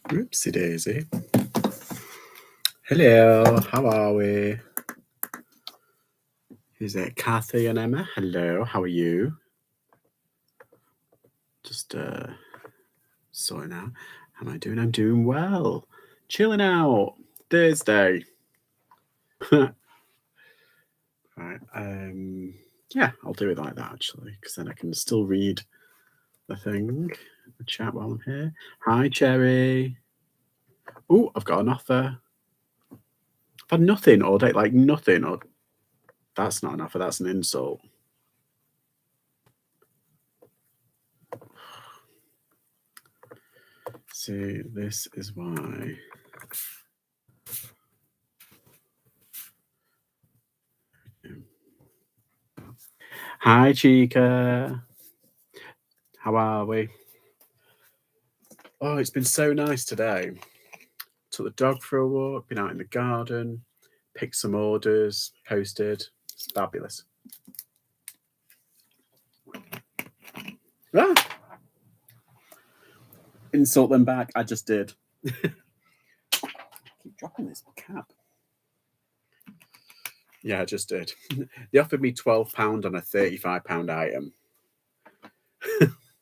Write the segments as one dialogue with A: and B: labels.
A: Oopsie daisy. Hello, how are we? Is it Kathy and Emma? Hello, how are you? Just sorting out. How am I doing? I'm doing well. Chilling out. Thursday. Right. Yeah, I'll do it like that actually, because then I can still read the thing, the chat while I'm here. Hi, Cherry. Oh, I've got an offer. I've had nothing all day, like nothing. Or that's not an offer. That's an insult. See, this is why. Hi, Chica. How are we? Oh, it's been so nice today. Took the dog for a walk, been out in the garden, picked some orders, posted. It's fabulous. Ah! Insult them back. I just did. Keep dropping this cap. Yeah, I just did. They offered me £12 on a £35 item.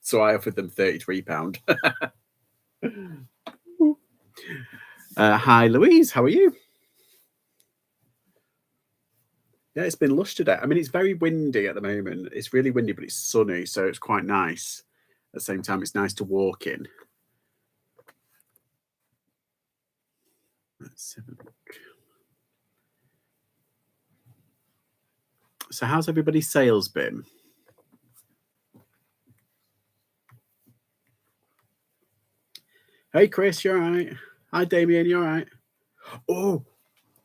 A: So I offered them £33. Hi, Louise. How are you? Yeah, it's been lush today. I mean, it's very windy at the moment. It's really windy, but it's sunny, so it's quite nice. At the same time, it's nice to walk in. Let's have a look. So how's everybody's sales been? Hey, Chris, you all right? Hi, Damien, you all right? Oh,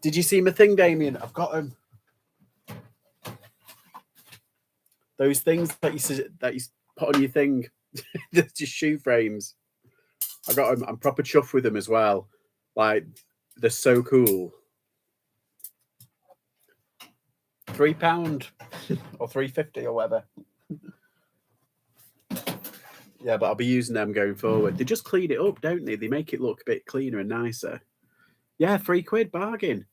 A: did you see my thing, Damien? I've got them. Those things that you put on your thing, just shoe frames. I got them. I'm proper chuffed with them as well. Like, they're so cool. £3 or £3.50 or whatever. Yeah, but I'll be using them going forward. They just clean it up, don't they? They make it look a bit cleaner and nicer. Yeah, £3 bargain.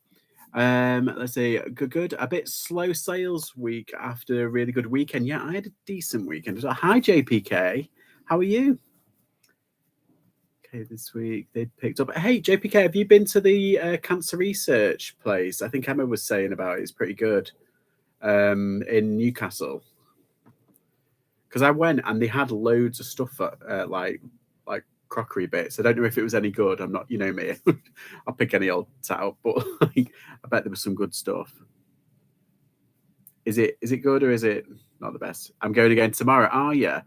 A: Let's see, good. A bit slow sales week after a really good weekend. Yeah, I had a decent weekend. Hi, JPK. How are you? Okay, this week they picked up. Hey, JPK, have you been to the cancer research place? I think Emma was saying about it. It's pretty good in Newcastle. Because I went and they had loads of stuff like crockery bits. I don't know if it was any good. I'm not, you know me. I'll pick any old tat up, but like, I bet there was some good stuff. Is it good or is it not the best? I'm going again tomorrow. Are you?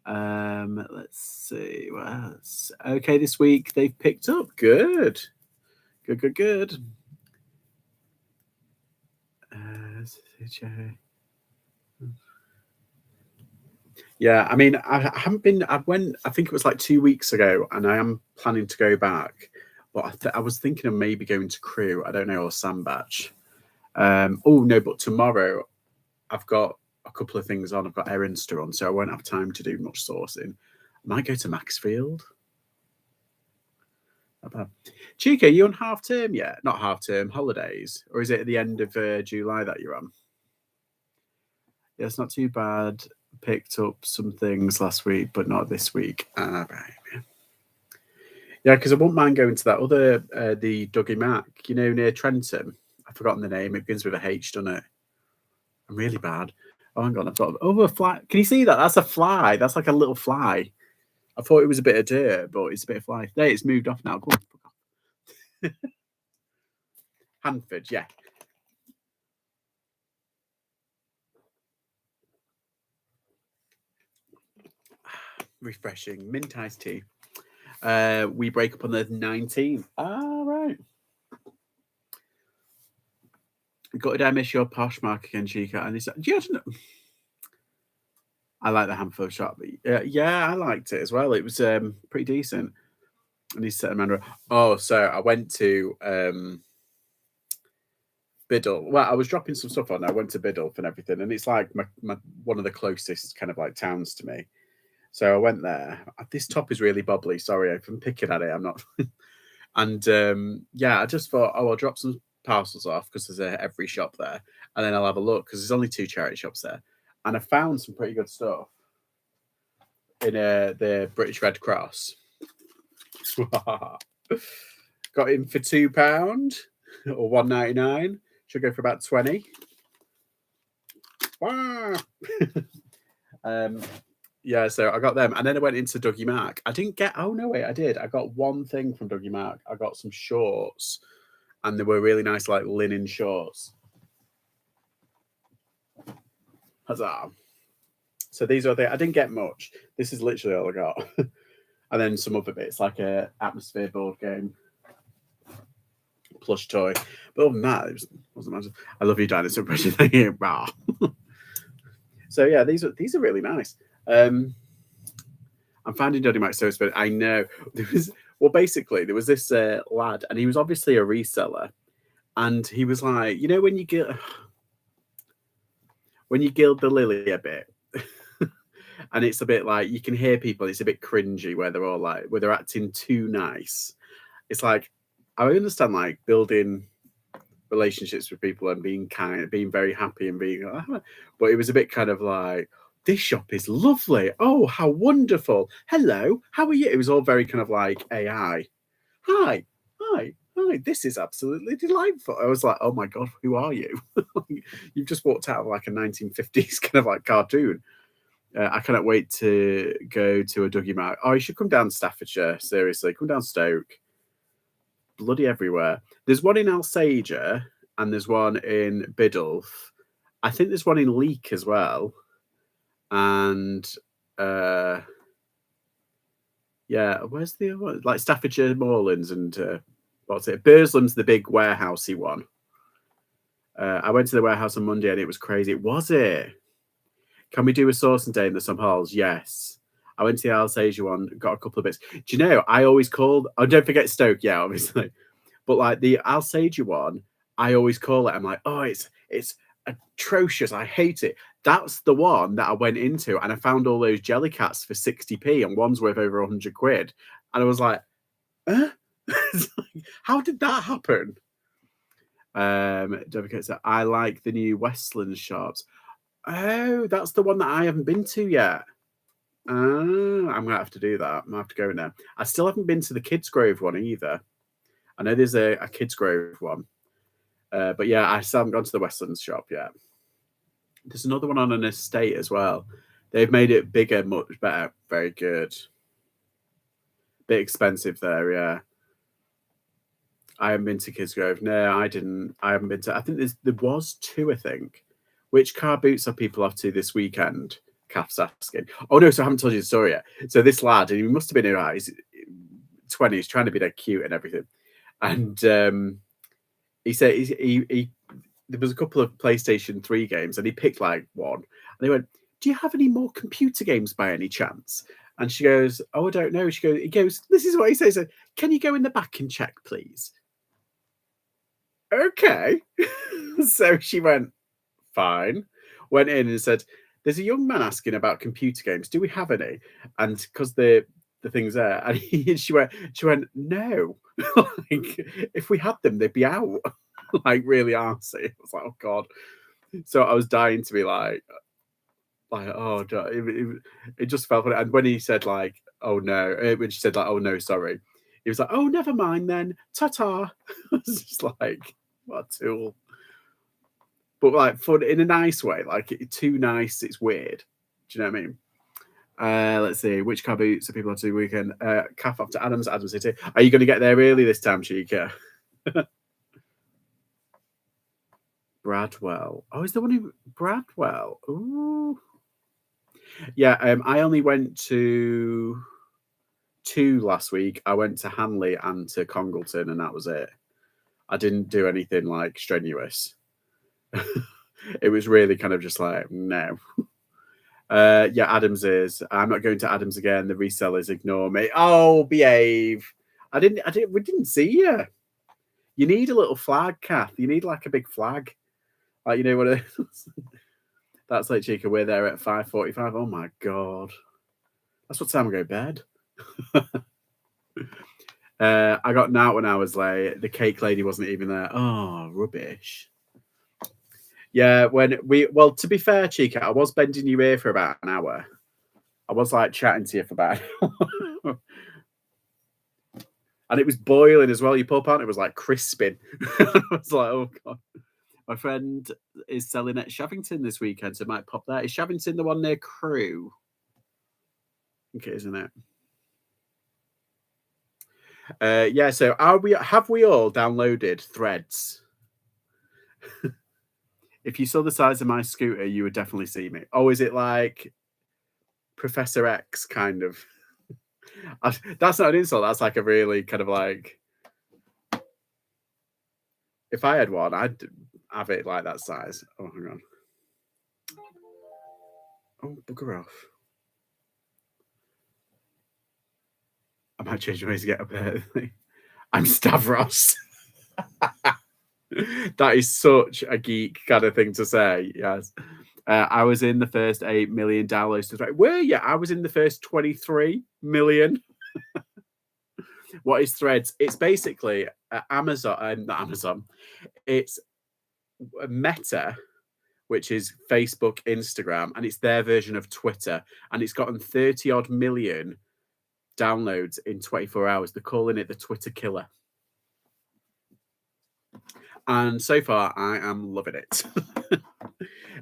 A: Let's see what else. Okay, this week they've picked up. Good. Yeah, I mean, I haven't been. I went. I think it was like 2 weeks ago, and I am planning to go back. But I was thinking of maybe going to Crew. I don't know, or Sandbach. Oh no, but tomorrow I've got a couple of things on. I've got errands to run, so I won't have time to do much sourcing. I might go to Maxfield. Chica, are you on half term yet? Not half term, holidays, or is it at the end of July that you're on? Yeah, it's not too bad. Picked up some things last week, but not this week. Right. Yeah, because I wouldn't mind going to that other, the Dougie Mac, you know, near Trenton. I've forgotten the name. It begins with a H, doesn't it? I'm really bad. Oh, hang on. I've got a fly. Can you see that? That's a fly. That's like a little fly. I thought it was a bit of dirt, but it's a bit of fly. There, it's moved off now. Go on. Hanford, yeah. Refreshing. Mint iced tea. We break up on the 19th. Right. Did I miss your posh mark again, Chica? And it's, do you know? I like the Hanford shop. Yeah, I liked it as well. It was pretty decent. And he said, Amanda, oh, so I went to Biddle. Well, I was dropping some stuff on. I went to Biddle and everything, and it's like my one of the closest kind of like towns to me. So I went there. This top is really bubbly. Sorry if I'm picking at it. I'm not. And yeah, I just thought, oh, I'll drop some parcels off because there's every shop there, and then I'll have a look because there's only 2 charity shops there, and I found some pretty good stuff in the British Red Cross. Got in for £2 or £1.99. Should go for about 20. Yeah, so I got them, and then I went into Dougie Mark. I didn't get. Oh no, wait, I did. I got one thing from Dougie Mark. I got some shorts, and they were really nice, like linen shorts. Huzzah! So these are the. I didn't get much. This is literally all I got, and then some other bits like a atmosphere board game, plush toy. But other than that, it wasn't much. I love you, dinosaur impression. So yeah, these are really nice. I'm finding Dougie Mark so expensive. I know there was. Well, basically, there was this lad, and he was obviously a reseller, and he was like, you know, when you gild the lily a bit, and it's a bit like you can hear people. It's a bit cringy where they're all like, where they're acting too nice. It's like I understand like building relationships with people and being kind, being very happy, and being, but it was a bit kind of like, this shop is lovely. Oh, how wonderful. Hello, how are you? It was all very kind of like AI. Hi, hi, hi. This is absolutely delightful. I was like, oh my God, who are you? You've just walked out of like a 1950s kind of like cartoon. I cannot wait to go to a Dougie Mark. Oh, you should come down to Staffordshire. Seriously, come down Stoke. Bloody everywhere. There's one in Alsager and there's one in Biddulph. I think there's one in Leek as well. And yeah, where's the other one? Like Staffordshire Moorlands and what's it? Burslem's the big warehousey one. I went to the warehouse on Monday and it was crazy. Was it? Can we do a sourcing day in the some halls? Yes. I went to the Alsager one, got a couple of bits. Do you know, I always called, oh, don't forget Stoke, yeah, obviously. But like the Alsager one, I always call it. I'm like, oh, it's atrocious. I hate it. That's the one that I went into and I found all those jelly cats for 60p and one's worth over 100 quid. And I was like, huh? How did that happen? Don't forget, so I like the new Westland shops. Oh, that's the one that I haven't been to yet. I'm gonna have to do that. I'm gonna have to go in there. I still haven't been to the Kids Grove one either. I know there's a Kids Grove one. But yeah, I still haven't gone to the Westlands shop yet. There's another one on an estate as well. They've made it bigger, much better. Very good. Bit expensive there, yeah. I haven't been to Kids Grove. No, I didn't. I haven't been to. I think there was 2, I think. Which car boots are people off to this weekend? Kath's asking. Oh no, so I haven't told you the story yet. So this lad, and he must have been in his 20s, trying to be that cute and everything. And he said he there was a couple of PlayStation 3 games, and he picked like one. And they went, "Do you have any more computer games by any chance?" And she goes, "Oh, I don't know." He goes, "This is what he says. Can you go in the back and check, please?" Okay. So she went, fine. Went in and said, "There's a young man asking about computer games. Do we have any?" And because the thing's there, and she went, "No. Like, if we had them, they'd be out." Like really arsey. I was like, oh God. So I was dying to be like oh, it just felt funny. And when he said like, "Oh no," when she said like, "Oh no, sorry," he was like, "Oh, never mind then. Ta-ta." I was just like, what a tool. But like fun in a nice way, like too nice, it's weird. Do you know what I mean? Let's see, which car boots are people on to the weekend? Kath off to Adams City. Are you going to get there early this time, Chica? Bradwell. Oh, is there one in Bradwell? Ooh. Yeah, I only went to 2 last week. I went to Hanley and to Congleton, and that was it. I didn't do anything like strenuous. It was really kind of just like, no. Yeah, Adams is. I'm not going to Adams again. The resellers ignore me. Oh, behave. We didn't see you. You need a little flag, Kath. You need like a big flag. Like, you know what it is? That's like Chica. We're there at 5:45. Oh my God. That's what time I go to bed. I got an out when I was late. The cake lady wasn't even there. Oh, rubbish. Yeah, well, to be fair, Chica, I was bending your ear for about an hour. I was like chatting to you for about an hour. And it was boiling as well. Your poor partner was like crisping. I was like, oh god. My friend is selling at Shavington this weekend, so I might pop there. Is Shavington the one near Crewe? I think it is, isn't it? Yeah, so have we all downloaded Threads? If you saw the size of my scooter, you would definitely see me. Oh, is it like Professor X kind of? That's not an insult. That's like a really kind of like. If I had one, I'd have it like that size. Oh, hang on. Oh, bugger off. I might change ways to get up early. I'm Stavros. That is such a geek kind of thing to say. Yes. I was in the first 8 million downloads. Were you? I was in the first 23 million. What is Threads? It's basically Amazon, not Amazon. It's Meta, which is Facebook, Instagram, and it's their version of Twitter. And it's gotten 30 odd million downloads in 24 hours. They're calling it the Twitter killer. And so far, I am loving it.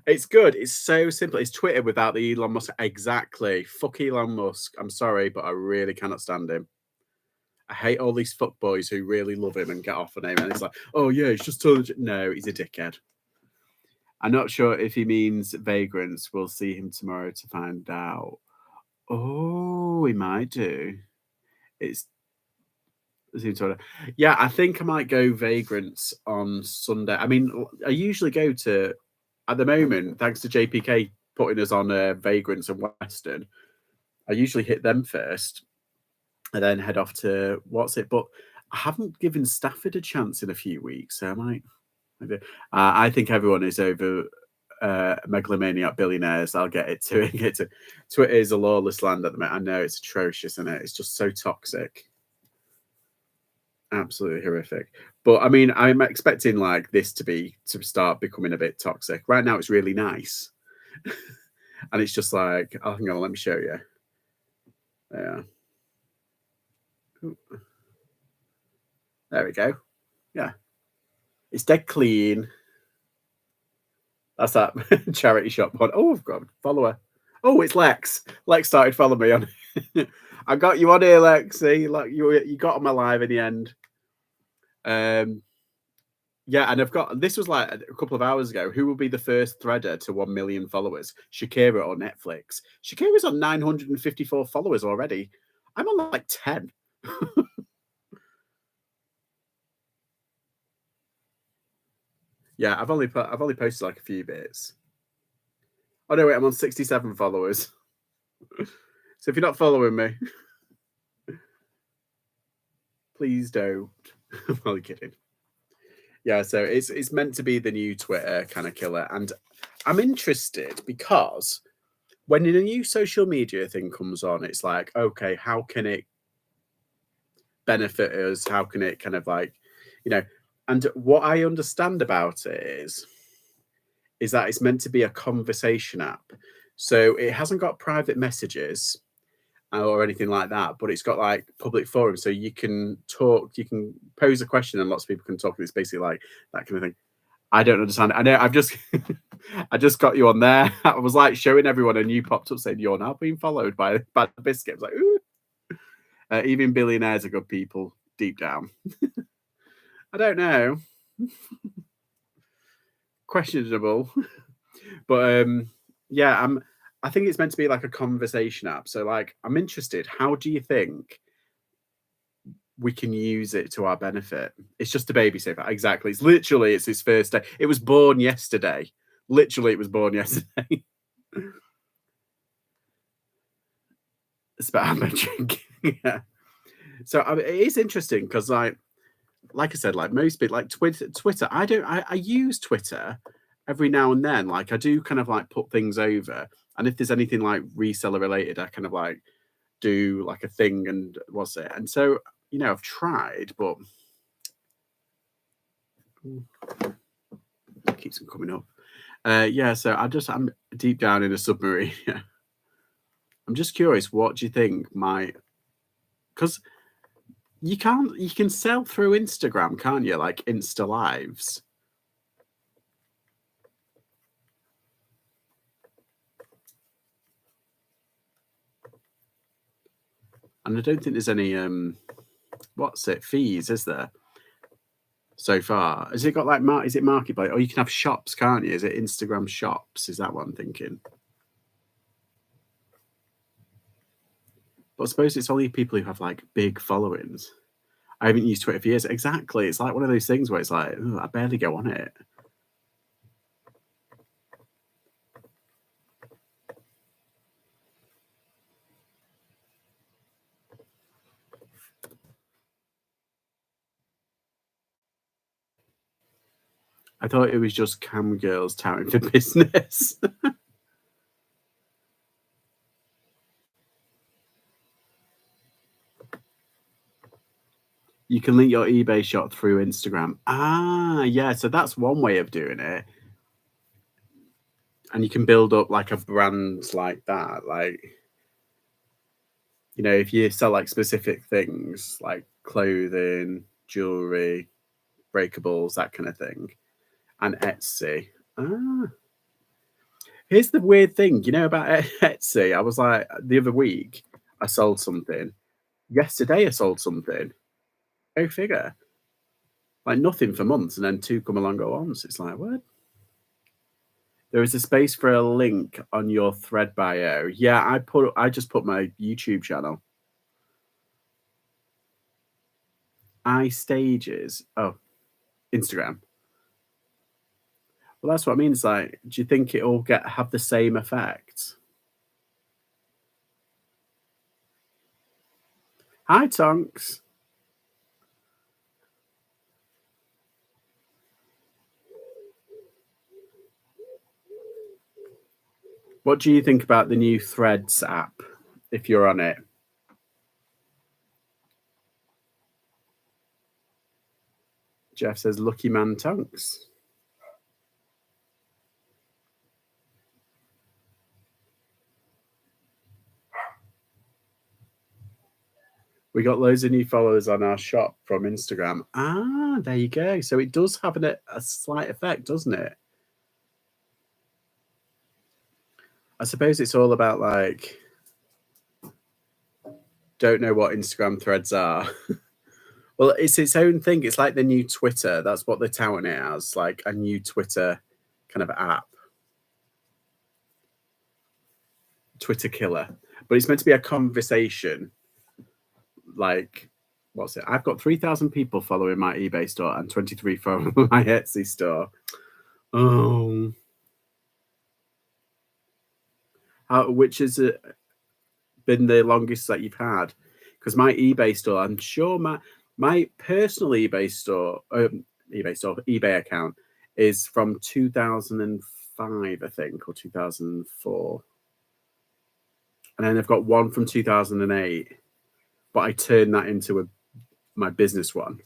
A: It's good. It's so simple. It's Twitter without the Elon Musk. Exactly. Fuck Elon Musk. I'm sorry, but I really cannot stand him. I hate all these fuckboys who really love him and get off on him. And it's like, oh, yeah, he's just totally. No, he's a dickhead. I'm not sure if he means vagrants. We'll see him tomorrow to find out. Oh, he might do. It's yeah, I think I might go vagrants on Sunday. I mean, I usually go to, at the moment, thanks to JPK putting us on vagrants and Western, I usually hit them first and then head off to what's it. But I haven't given Stafford a chance in a few weeks, so I might. I think everyone is over megalomaniac billionaires. I'll get it to Twitter is a lawless land at the moment. I know it's atrocious, isn't it? It's just so toxic. Absolutely horrific. But I mean, I'm expecting like this to start becoming a bit toxic. Right now, it's really nice, and it's just like, oh, hang on, let me show you. Yeah, there we go. Yeah, it's dead clean. That's that charity shop one. Oh, I've got a follower. Oh, it's Lex. Lex started following me on. I got you on here, Lex. See, like you got on my live in the end. Yeah, and I've got this was like a couple of hours ago. Who will be the first threader to 1 million followers? Shakira or Netflix? Shakira's on 954 followers already. I'm on like 10. Yeah, I've only posted like a few bits. Oh no, wait, I'm on 67 followers. So if you're not following me, please don't. I'm only kidding. Yeah, so it's meant to be the new Twitter kind of killer, and I'm interested because when a new social media thing comes on, it's like, okay, how can it benefit us? How can it kind of like, and what I understand about it is that it's meant to be a conversation app. So it hasn't got private messages or anything like that, but it's got like public forums. So you can talk, you can pose a question and lots of people can talk. It's basically like that kind of thing. I don't understand it. I know I've just I just got you on there. I was like showing everyone and you popped up saying you're now being followed by the biscuit. I was like, ooh. Even billionaires are good people deep down. I don't know. Questionable. But yeah, I think it's meant to be like a conversation app. So like I'm interested. How do you think we can use it to our benefit? It's just a baby saver. Exactly. It's its first day. It was born yesterday. Literally, it was born yesterday. It's about how drinking. Yeah. So I mean, it is interesting because like I said, like most people, like Twitter. I use Twitter every now and then. Like I do kind of like put things over, and if there's anything like reseller related, I kind of like do like a thing and what's it? And so, you know, I've tried, but it keeps on coming up. Yeah, so I'm deep down in a submarine. I'm just curious, what do you think might, because you can sell through Instagram, can't you? Like Insta Lives. And I don't think there's any fees, is there? So far. Has it got like is it marketplace? Or you can have shops, can't you? Is it Instagram shops? Is that what I'm thinking? But I suppose it's only people who have like big followings. I haven't used Twitter for years. Exactly. It's like one of those things where it's like, I barely go on it. I thought it was just cam girls touting for business. You can link your eBay shop through Instagram. Ah, yeah. So that's one way of doing it. And you can build up like a brand like that. Like, you know, if you sell like specific things like clothing, jewelry, breakables, that kind of thing, and Etsy. Ah, here's the weird thing, you know, about Etsy. I was like, the other week, I sold something. Yesterday, I sold something. Go figure. Like nothing for months, and then two come along at once. It's like, what? There is a space for a link on your thread bio. Yeah, I just put my YouTube channel. iStages. Oh, Instagram. Well, that's what I mean. It's like, do you think it'll have the same effect? Hi, Tonks. What do you think about the new Threads app, if you're on it? Jeff says, lucky man Tonks. We got loads of new followers on our shop from Instagram. Ah, there you go. So it does have a slight effect, doesn't it? I suppose it's all about like, don't know what Instagram threads are. Well, it's its own thing. It's like the new Twitter. That's what they're touting it as, like a new Twitter kind of app. Twitter killer. But it's meant to be a conversation. Like, what's it? I've got 3,000 people following my eBay store and 23 following my Etsy store. Oh. Which has been the longest that you've had? Because my eBay store, I'm sure my personal eBay account is from 2005, I think, or 2004. And then I've got one from 2008, but I turned that into my business one.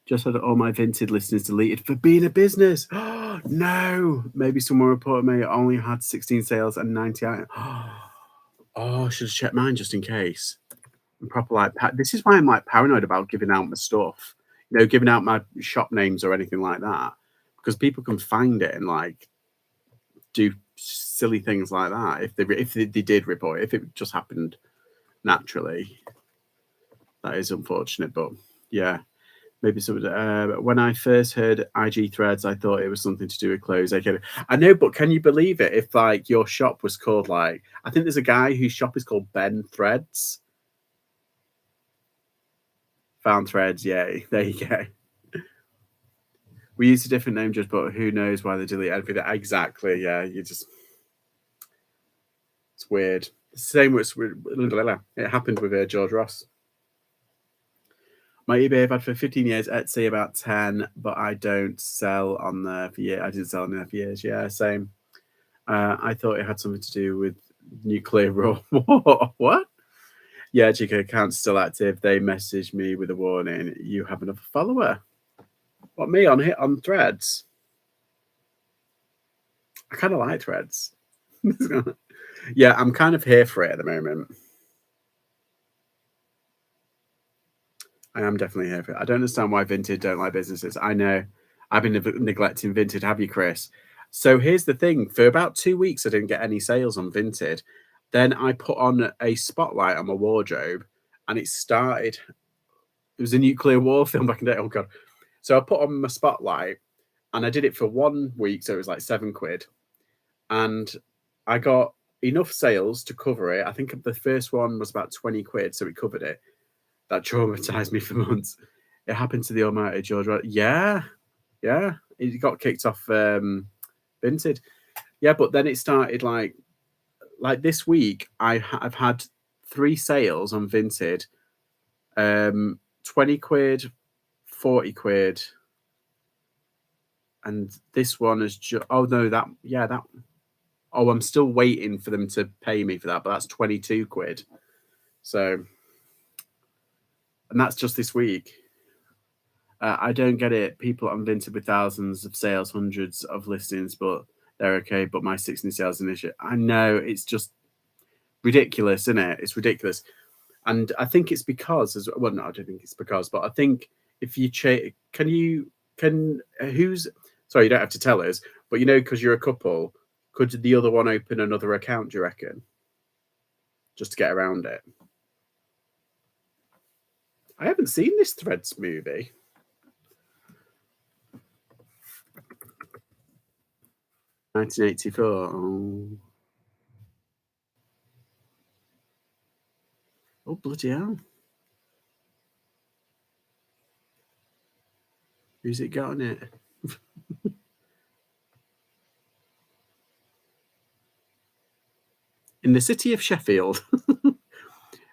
A: Just had all my Vinted listeners deleted for being a business. No, maybe someone reported me only had 16 sales and 98. Oh, I should have checked mine just in case. I'm proper like, this is why I'm like paranoid about giving out my stuff, you know, giving out my shop names or anything like that, because people can find it and like do silly things like that if they did report it. If it just happened naturally, that is unfortunate. But yeah, maybe some. When I first heard IG threads, I thought it was something to do with clothes. I know, but can you believe it? If like your shop was called like, I think there's a guy whose shop is called Ben Threads. Found threads, yay! There you go. We used a different name just, but who knows why they delete everything? Exactly. Yeah, it's weird. Same with it happened with George Ross. My eBay I've had for 15 years, Etsy about 10, but I don't sell on there for years. I didn't sell on there for years. Yeah, same. I thought it had something to do with Nuclear raw. What? Yeah, Chica account's still active. They messaged me with a warning. You have another follower. What, me on hit on Threads? I kind of like Threads. Yeah, I'm kind of here for it at the moment. I am definitely here for it. I don't understand why Vinted don't like businesses. I know. I've been neglecting Vinted. Have you, Chris? So here's the thing. For about 2 weeks, I didn't get any sales on Vinted. Then I put on a spotlight on my wardrobe and it started. It was a nuclear war film back in the day. Oh, God. So I put on my spotlight and I did it for 1 week. So it was like £7. And I got enough sales to cover it. I think the first one was about £20. So it covered it. That traumatized me for months. It happened to the almighty George. Yeah. He got kicked off Vinted. Yeah, but then it started like this week. I've had 3 sales on Vinted. £20, £40, and this one is oh no, that oh, I'm still waiting for them to pay me for that, but that's £22. So, and that's just this week. I don't get it. People on Vinted with thousands of sales, hundreds of listings, but they're okay. But my 16 sales initiative, I know it's just ridiculous, isn't it? It's ridiculous. And I think it's because, as well, no, I don't think it's because, but I think if you who's, sorry, you don't have to tell us, but because you're a couple, could the other one open another account, do you reckon? Just to get around it. I haven't seen this Threads movie. $1984. Oh, bloody hell. Who's it got on it? In the city of Sheffield.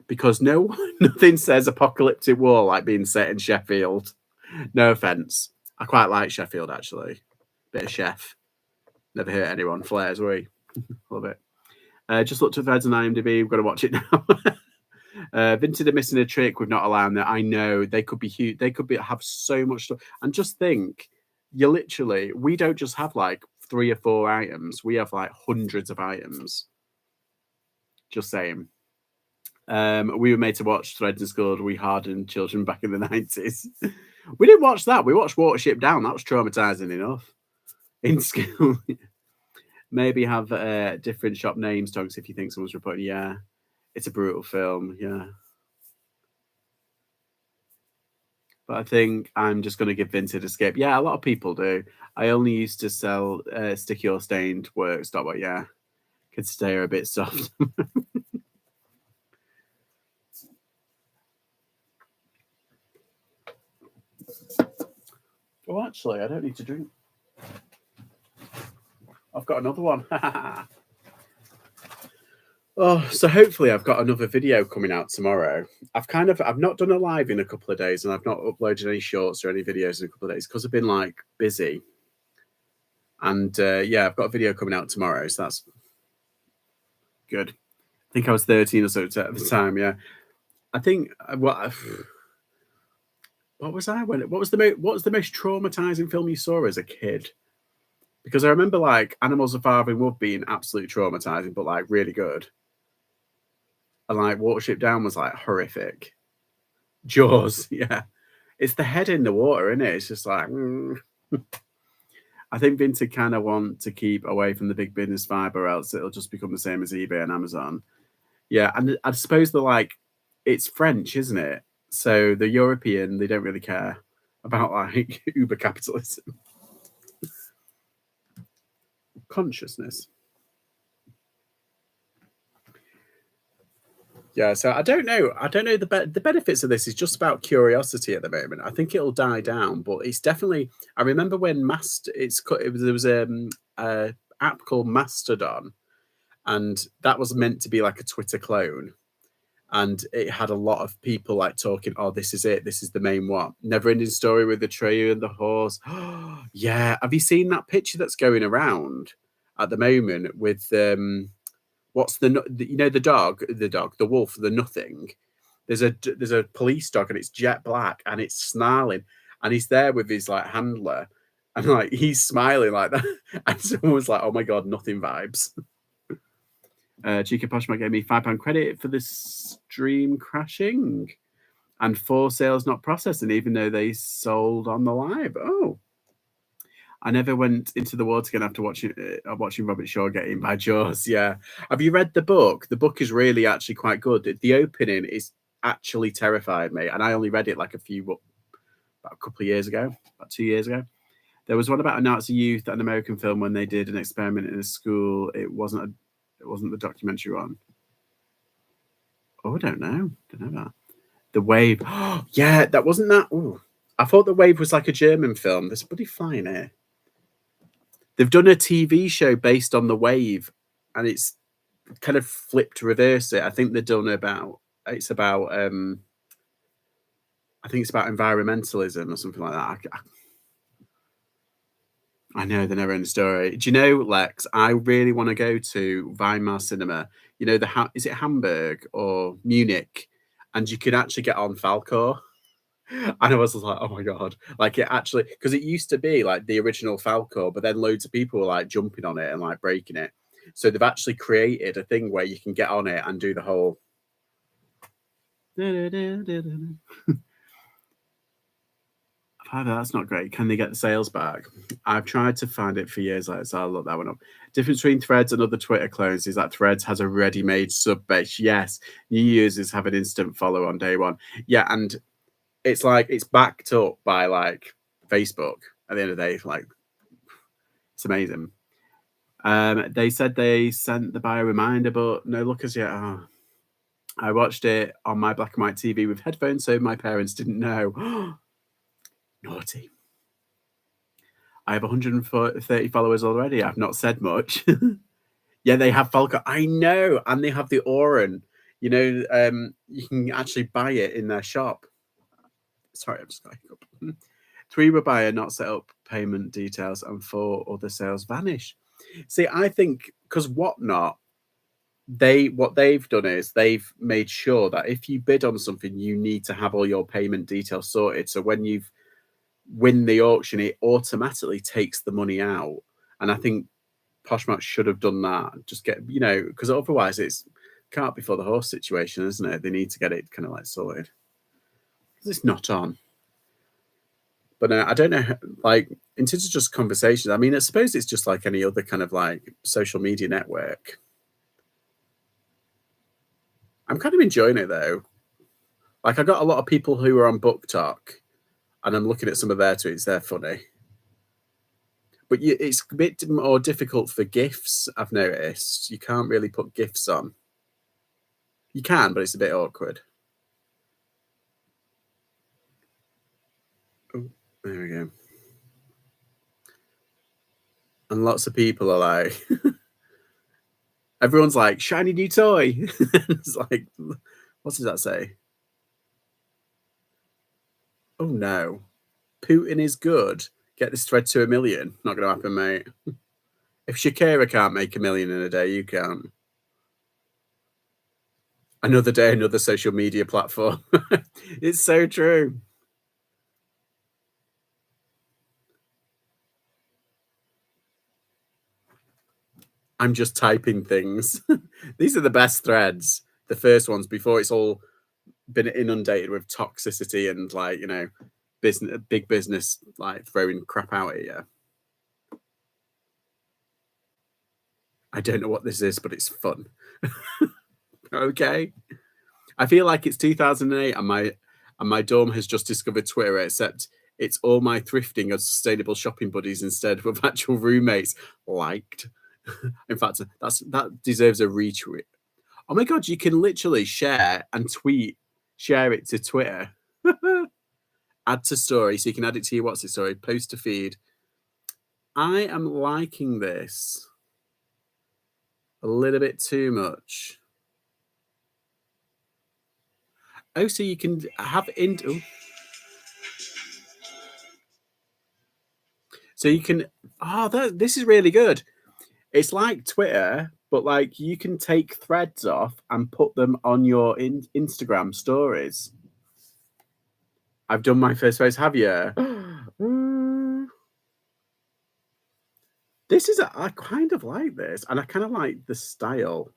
A: Because nothing says apocalyptic war like being set in Sheffield. No offense. I quite like Sheffield, actually. Bit of chef. Never hurt anyone. Flares, we. Love it. Just looked at Threads on IMDb. We've got to watch it now. Vinted are missing a trick with not allowing that. I know they could be huge. They could have so much stuff. And just think, we don't just have like 3 or 4 items. We have like hundreds of items. Just saying. We were made to watch Threads in school. We hardened children back in the 90s. We didn't watch that. We watched Watership Down. That was traumatizing enough. In school. Maybe have different shop names, Tonks, if you think someone's reporting. Yeah, it's a brutal film. Yeah. But I think I'm just going to give Vinted a skip. Yeah, a lot of people do. I only used to sell sticky or stained work. Stop it. Yeah. Could stay a bit soft. Oh, actually, I don't need to drink. I've got another one. Oh, so hopefully I've got another video coming out tomorrow. I've not done a live in a couple of days, and I've not uploaded any shorts or any videos in a couple of days because I've been like busy. And yeah, I've got a video coming out tomorrow, so that's good. I think I was 13 or so at the time. Yeah, I think what was I when? What was the most traumatizing film you saw as a kid? Because I remember like Animals of Farthing Wood being absolutely traumatizing, but like really good. And like Watership Down was like horrific. Jaws, yeah. It's the head in the water, isn't it? It's just like I think Vinted kind of want to keep away from the big business vibe, or else it'll just become the same as eBay and Amazon. Yeah, and I suppose they're like, it's French, isn't it? So the European, they don't really care about like uber capitalism. Consciousness. Yeah, so I don't know. The benefits of this is just about curiosity at the moment. I think it'll die down, but it's definitely. I remember when there was a app called Mastodon, and that was meant to be like a Twitter clone, and it had a lot of people like talking. Oh, this is it. This is the main one. Never ending story with the tree and the horse. Yeah, have you seen that picture that's going around at the moment with What's you know, the wolf, the nothing. There's a police dog and it's jet black and it's snarling and he's there with his like handler and like he's smiling like that and someone was like, oh my god, nothing vibes. Chica Poshmark gave me £5 credit for the stream crashing and 4 sales not processing, even though they sold on the live. Oh, I never went into the water again after watching Robert Shaw get eaten by Jaws. Yeah, have you read the book? The book is really actually quite good. The opening is actually terrified me, and I only read it like about a couple of years ago, about 2 years ago. There was one about a Nazi youth, an American film when they did an experiment in a school. It wasn't the documentary one. Oh, I don't know. Don't know that. The Wave. Oh, yeah, that wasn't that. Ooh. I thought The Wave was like a German film. There's somebody flying here. They've done a TV show based on The Wave, and it's kind of flipped reverse it. I think they've done it's about I think it's about environmentalism or something like that. I know the never ending story. Do you know, Lex? I really want to go to Weimar Cinema. You know, is it Hamburg or Munich? And you could actually get on Falcor. And I was like, oh my god, like it actually, because it used to be like the original Falcor, but then loads of people were like jumping on it and like breaking it. So they've actually created a thing where you can get on it and do the whole. That's not great. Can they get the sales back? I've tried to find it for years, so I'll look that one up. Difference between Threads and other Twitter clones is that Threads has a ready-made sub base. Yes, new users have an instant follow on day one. Yeah, and it's like it's backed up by like Facebook at the end of the day. Like it's amazing. They said they sent the buyer reminder, but no look as yet. Oh. I watched it on my black and white TV with headphones, so my parents didn't know. Naughty. I have 130 followers already. I've not said much. Yeah, they have Falcon. I know, and they have the Oran. You know, you can actually buy it in their shop. Sorry, I'm just going up. 3 were buyer not set up payment details, and 4 other sales vanish. See, I think because Whatnot, what they've done is they've made sure that if you bid on something, you need to have all your payment details sorted. So when you win the auction, it automatically takes the money out. And I think Poshmark should have done that. Just get, because otherwise it's cart before the horse situation, isn't it? They need to get it kind of like sorted. It's not on. But I don't know, like, in terms of just conversations, I mean, I suppose it's just like any other kind of like social media network. I'm kind of enjoying it though. Like, I got a lot of people who are on Book Talk, and I'm looking at some of their tweets. They're funny. But it's a bit more difficult for GIFs, I've noticed. You can't really put GIFs on. You can, but it's a bit awkward. Oh, there we go. And lots of people are like, everyone's like, shiny new toy. It's like, what does that say? Oh no. Putin is good. Get this thread to 1 million. Not going to happen, mate. If Shakira can't make 1 million in a day, you can't. Another day, another social media platform. It's so true. I'm just typing things. These are the best threads. The first ones before it's all been inundated with toxicity and like, big business like throwing crap out at you. I don't know what this is, but it's fun. Okay. I feel like it's 2008 and my dorm has just discovered Twitter, except it's all my thrifting of sustainable shopping buddies instead with actual roommates liked. In fact, that deserves a retweet. Oh my god, you can literally share and share it to Twitter. Add to story, so you can add it to your what's it story, post to feed. I am liking this a little bit too much. Oh, so you can have so you can this is really good. It's like Twitter, but like you can take threads off and put them on your Instagram stories. I've done my first post. Have you? This is I kind of like this, and I kind of like the style.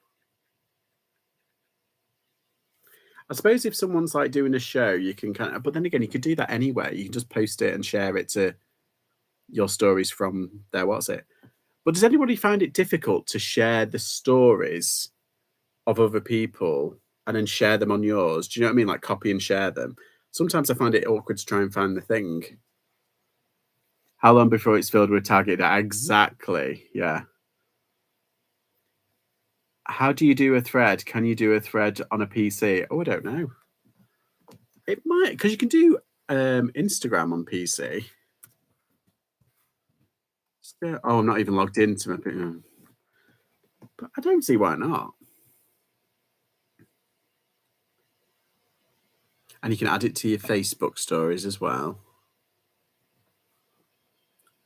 A: I suppose if someone's like doing a show, you can kind of, but then again, you could do that anywhere. You can just post it and share it to your stories from there. What's it? But does anybody find it difficult to share the stories of other people and then share them on yours? Do you know what I mean? Like copy and share them. Sometimes I find it awkward to try and find the thing. How long before it's filled with target data? Exactly. Yeah. How do you do a thread? Can you do a thread on a PC? Oh, I don't know. It might, because you can do Instagram on PC. Oh, I'm not even logged into my. But I don't see why not. And you can add it to your Facebook stories as well.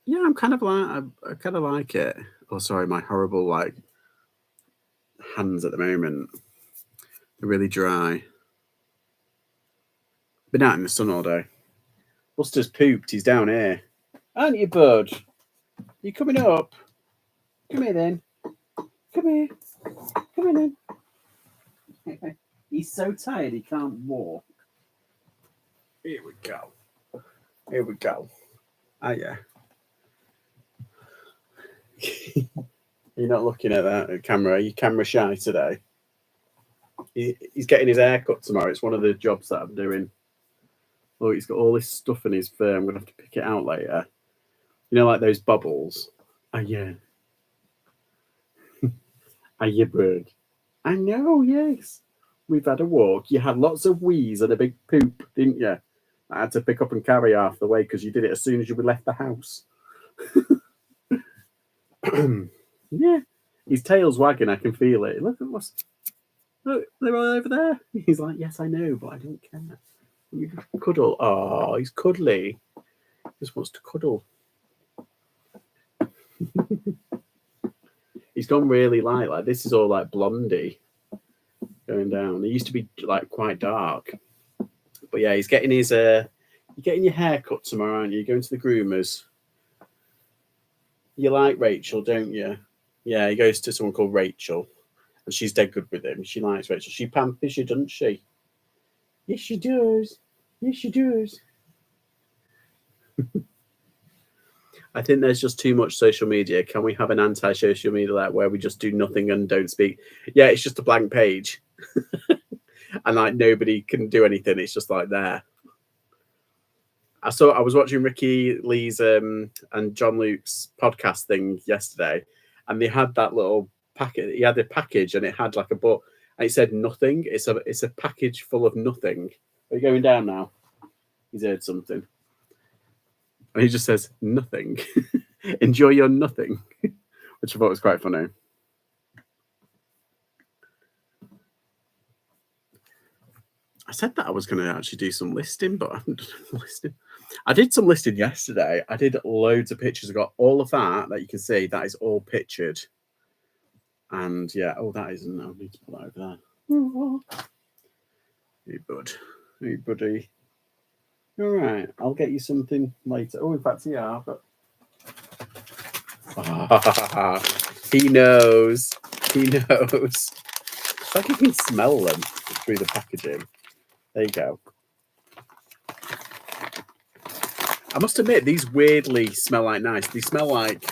A: Yeah, I'm kind of like I kind of like it. Oh, sorry, my horrible like hands at the moment. They're really dry. Been out in the sun all day. Buster's pooped. He's down here. Aren't you, bud? You coming up? Come here then. Come here. Come here then. He's so tired he can't walk. Here we go. Here we go. Ah, yeah. You're not looking at that camera. Are you camera shy today? He's getting his hair cut tomorrow. It's one of the jobs that I'm doing. Oh, he's got all this stuff in his fur. I'm going to have to pick it out later. You know, like those bubbles. Oh, yeah. Ah, yeah, bird. I know, yes. We've had a walk. You had lots of wheeze and a big poop, didn't you? I had to pick up and carry half the way because you did it as soon as you left the house. Yeah. His tail's wagging. I can feel it. Look, they're all over there. He's like, yes, I know, but I don't care. You just cuddle. Oh, he's cuddly. He just wants to cuddle. He's gone really light. Like this is all like blondie going down. It used to be like quite dark. But yeah, he's getting his you're getting your hair cut tomorrow, aren't you? You're going to the groomers. You like Rachel, don't you? Yeah, he goes to someone called Rachel. And she's dead good with him. She likes Rachel. She pampers you, doesn't she? Yes, she does. Yes, she does. I think there's just too much social media. Can we have an anti-social media like where we just do nothing and don't speak? Yeah, it's just a blank page. And like nobody can do anything. It's just like there. I was watching Ricky Lee's and John Luke's podcast thing yesterday, and they had that little packet. He had a package and it had like a book, and it said nothing. It's a package full of nothing. Are you going down now? He's heard something. And he just says nothing. Enjoy your nothing, which I thought was quite funny. I said that I was going to actually do some listing, but I haven't done listing. I did some listing yesterday. I did loads of pictures. I got all of that you can see. That is all pictured. And yeah, oh, that isn't. I need to put that over there. Hey, bud. Hey, buddy. All right, I'll get you something later. Oh, in fact, yeah, I've got. He knows. He knows. It's like you can smell them through the packaging. There you go. I must admit, these weirdly smell like nice. They smell like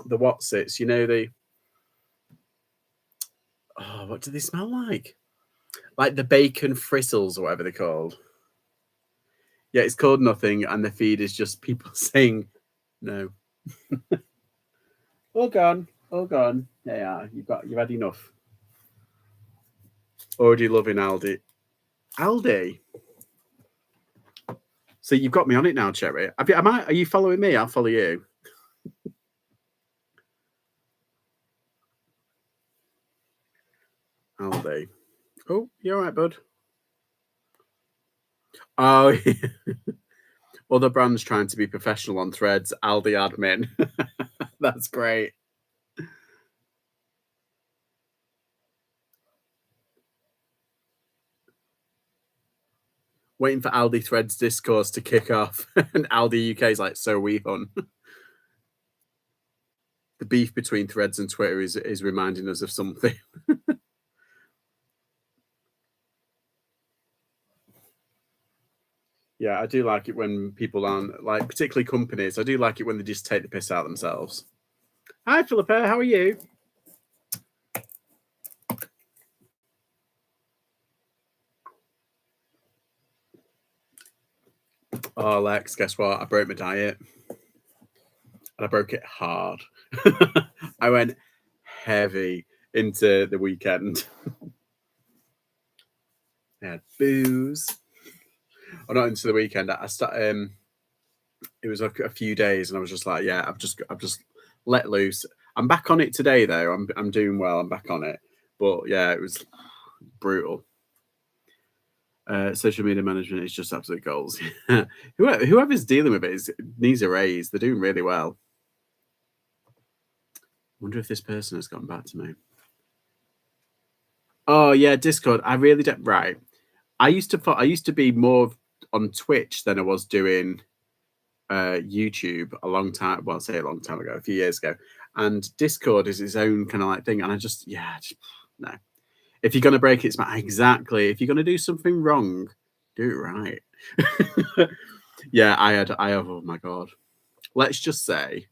A: the Watsits. You know, what do they smell like? Like the bacon frizzles or whatever they're called. Yeah, it's called nothing, and the feed is just people saying no. All gone. All gone. Yeah, you've had enough. Already loving Aldi. Aldi. So you've got me on it now, Cherry. Are you following me? I'll follow you. Aldi. Oh, you all right, bud? Oh, yeah. Other brands trying to be professional on threads. Aldi admin. That's great. Waiting for Aldi Threads discourse to kick off, and Aldi UK is like, "So we hun." The beef between Threads and Twitter is reminding us of something. Yeah, I do like it when people aren't like, particularly companies. I do like it when they just take the piss out themselves. Hi, Philippa. How are you? Oh, Lex, guess what? I broke my diet, and I broke it hard. I went heavy into the weekend. I had booze. Or not into the weekend. I started. It was like a few days, and I was just like, yeah, I've just let loose. I'm back on it today, though. I'm doing well. I'm back on it. But yeah, it was brutal. Social media management is just absolute goals. Whoever's dealing with it needs a raise. They're doing really well. Wonder if this person has gotten back to me. Oh yeah, Discord. I really don't. Right. I used to be more on Twitch than I was doing YouTube a long time. Well, I say a long time ago, a few years ago. And Discord is its own kind of like thing. And I just, yeah, just, no. If you're gonna break it, exactly. If you're gonna do something wrong, do it right. Yeah, I have. Oh my god. Let's just say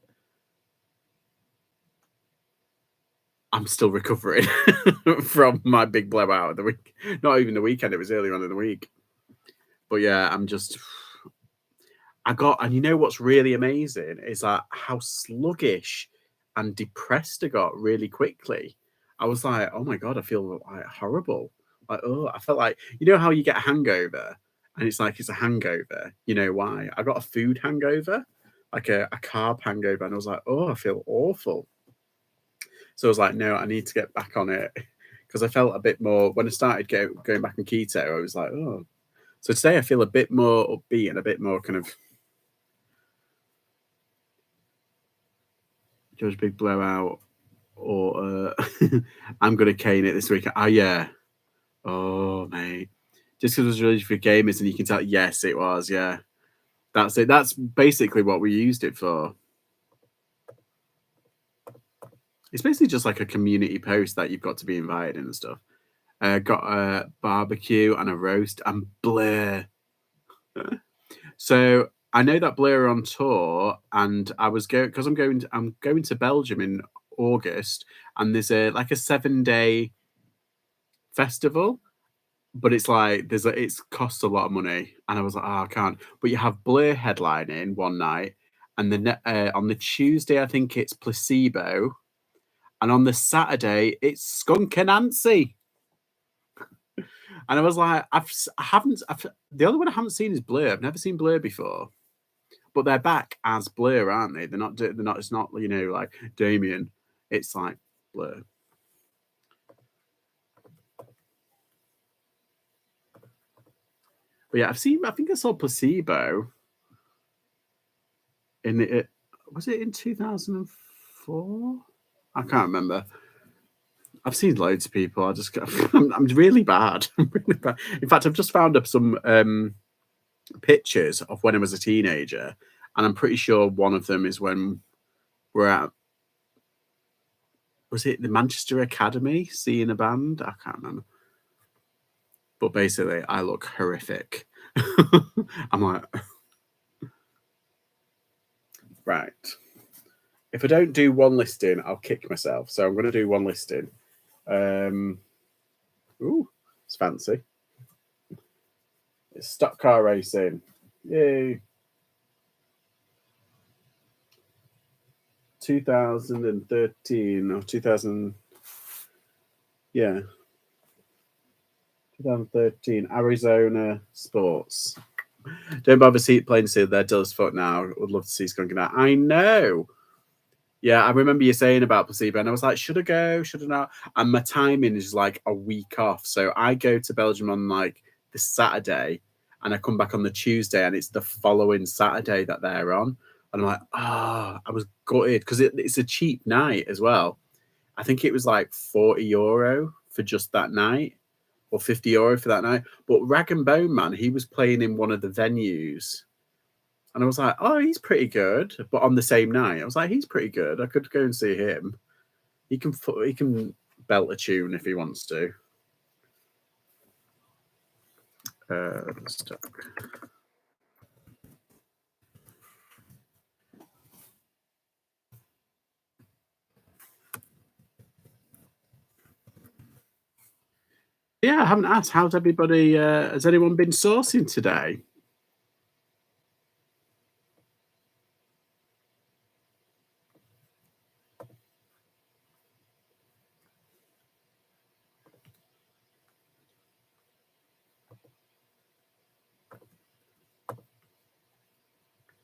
A: I'm still recovering from my big blowout of the week. Not even the weekend. It was earlier on in the week. But yeah, I'm just. And you know what's really amazing is like how sluggish and depressed I got really quickly. I was like, oh my god, I feel like horrible. Like, oh, I felt like how you get a hangover, and it's like it's a hangover. You know why? I got a food hangover, like a carb hangover, and I was like, oh, I feel awful. So I was like, no, I need to get back on it because I felt a bit more when I started going back on keto. I was like, oh. So today I feel a bit more upbeat and a bit more kind of Judge Big Blowout or I'm gonna cane it this week. Oh yeah. Oh mate. Just because it was released for gamers and you can tell yes it was, yeah. That's it. That's basically what we used it for. It's basically just like a community post that you've got to be invited in and stuff. Got a barbecue and a roast and Blair. So I know that Blair are on tour, and I was going because I'm going to Belgium in August, and there's a 7-day festival, but it's like it's costs a lot of money, and I was like, oh, I can't. But you have Blair headlining one night, and then on the Tuesday I think it's Placebo, and on the Saturday it's Skunk and Nancy. And I was like, I haven't. The other one I haven't seen is Blur. I've never seen Blur before, but they're back as Blur, aren't they? They're not. They're not. It's not like Damien. It's like Blur. But yeah, I've seen. I think I saw Placebo in it. Was it in 2004? I can't remember. I've seen loads of people. I'm really bad. I'm really bad. In fact, I've just found up some pictures of when I was a teenager, and I'm pretty sure one of them is when we're at. Was it the Manchester Academy seeing a band? I can't remember. But basically, I look horrific. I'm like, right. If I don't do one listing, I'll kick myself. So I'm going to do one listing. Ooh, it's fancy. It's stock car racing. Yay. 2013 or 2000. Yeah. 2013 Arizona Sports. Don't bother playing to their dull as fuck now. Would love to see Skunk out. I know. Yeah, I remember you saying about Placebo, and I was like, should I go? Should I not? And my timing is like a week off. So I go to Belgium on like the Saturday, and I come back on the Tuesday, and it's the following Saturday that they're on. And I'm like, I was gutted because it's a cheap night as well. I think it was like €40 for just that night, or €50 for that night. But Rag and Bone Man, he was playing in one of the venues, and I was like, oh, he's pretty good. But on the same night, I was like, he's pretty good. I could go and see him. He can belt a tune if he wants to. Stuck. Yeah, I haven't asked. How's everybody? Has anyone been sourcing today?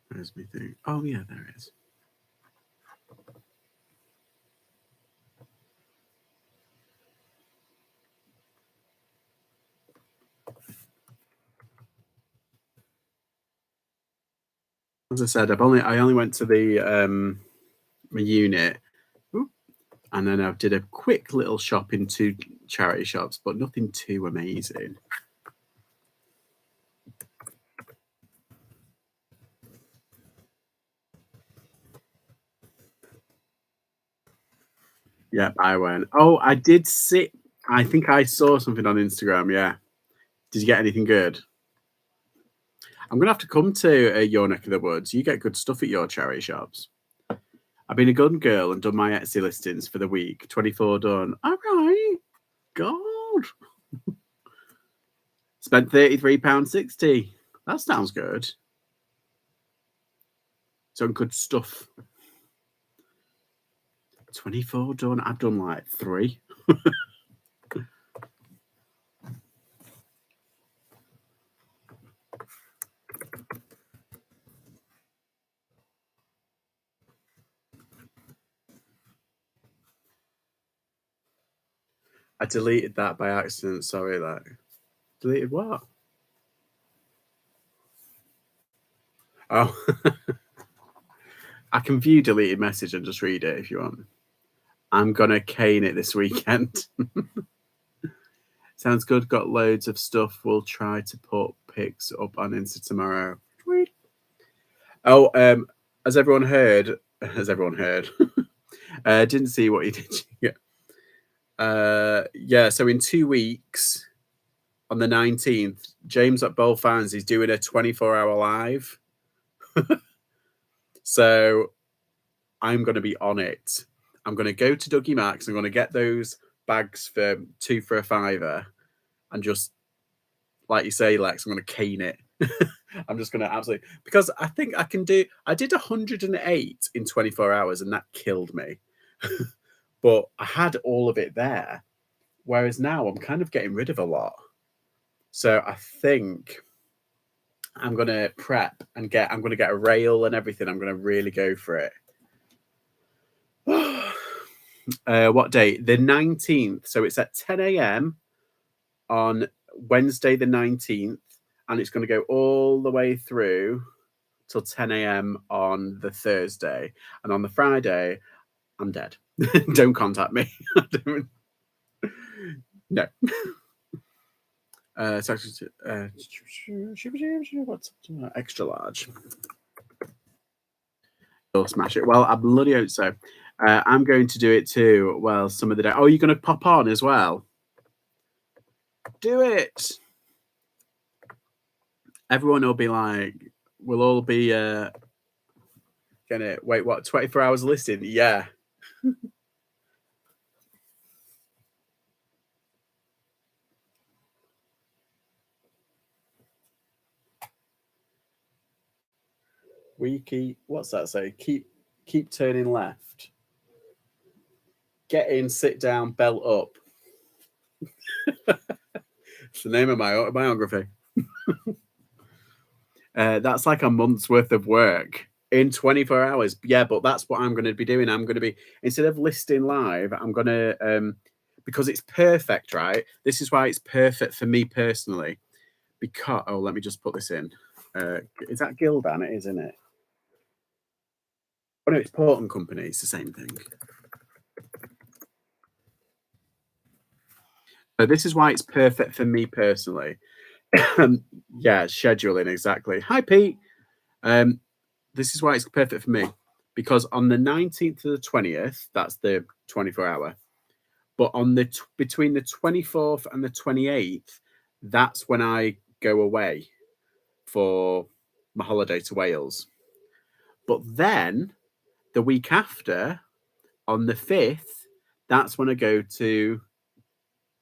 A: Where's me thing? Oh yeah, there it is. As I said, I only went to the my unit, and then I did a quick little shop in 2 charity shops, but nothing too amazing. Yeah, I went. Oh, I did see. I think I saw something on Instagram. Yeah, did you get anything good? I'm gonna have to come to your neck of the woods. You get good stuff at your charity shops. I've been a good girl and done my Etsy listings for the week. 24 done. All right. God. Spent £33.60. That sounds good. Some good stuff. 24 done. I've done like 3. I deleted that by accident. Sorry, that. Deleted what? Oh. I can view deleted message and just read it if you want. I'm gonna cane it this weekend. Sounds good. Got loads of stuff. We'll try to put pics up on Insta tomorrow. Tweet. Oh, as everyone heard, didn't see what he did. Yeah. So in 2 weeks, on the 19th, James at Bowl Fans is doing a 24-hour live. So I'm going to be on it. I'm going to go to Dougie Max. I'm going to get those bags for 2 for a £5, and just like you say, Lex, I'm going to cane it. I'm just going to absolutely, because I think I can do. I did 108 in 24 hours, and that killed me. But I had all of it there, whereas now I'm kind of getting rid of a lot. So I think I'm going to prep and I'm going to get a rail and everything. I'm going to really go for it. What date? The 19th. So it's at 10 a.m. on Wednesday the 19th, and it's going to go all the way through till 10 a.m. on the Thursday. And on the Friday, I'm dead. Don't contact me. No. It's actually what's extra large. You'll smash it. Well, I bloody hope so. I'm going to do it too. Well, some of the day. Oh, you're going to pop on as well? Do it. Everyone will be like, we'll all be gonna wait. What? 24 hours listing? Yeah. What's that say? Keep turning left. Get in, sit down, belt up. It's the name of my autobiography. That's like a month's worth of work in 24 hours. Yeah, but that's what I'm going to be doing. I'm going to be, instead of listing live, I'm going to, because it's perfect, right? This is why it's perfect for me personally. Because, let me just put this in. Is that Gildan? It is, isn't it? Oh no, it's Port and Company. It's the same thing. So this is why it's perfect for me personally. Yeah, scheduling exactly. Hi, Pete. Um, this is why it's perfect for me because on the 19th to the 20th, that's the 24-hour. But on the between the 24th and the 28th, that's when I go away for my holiday to Wales. But then the week after, on the 5th, that's when I go to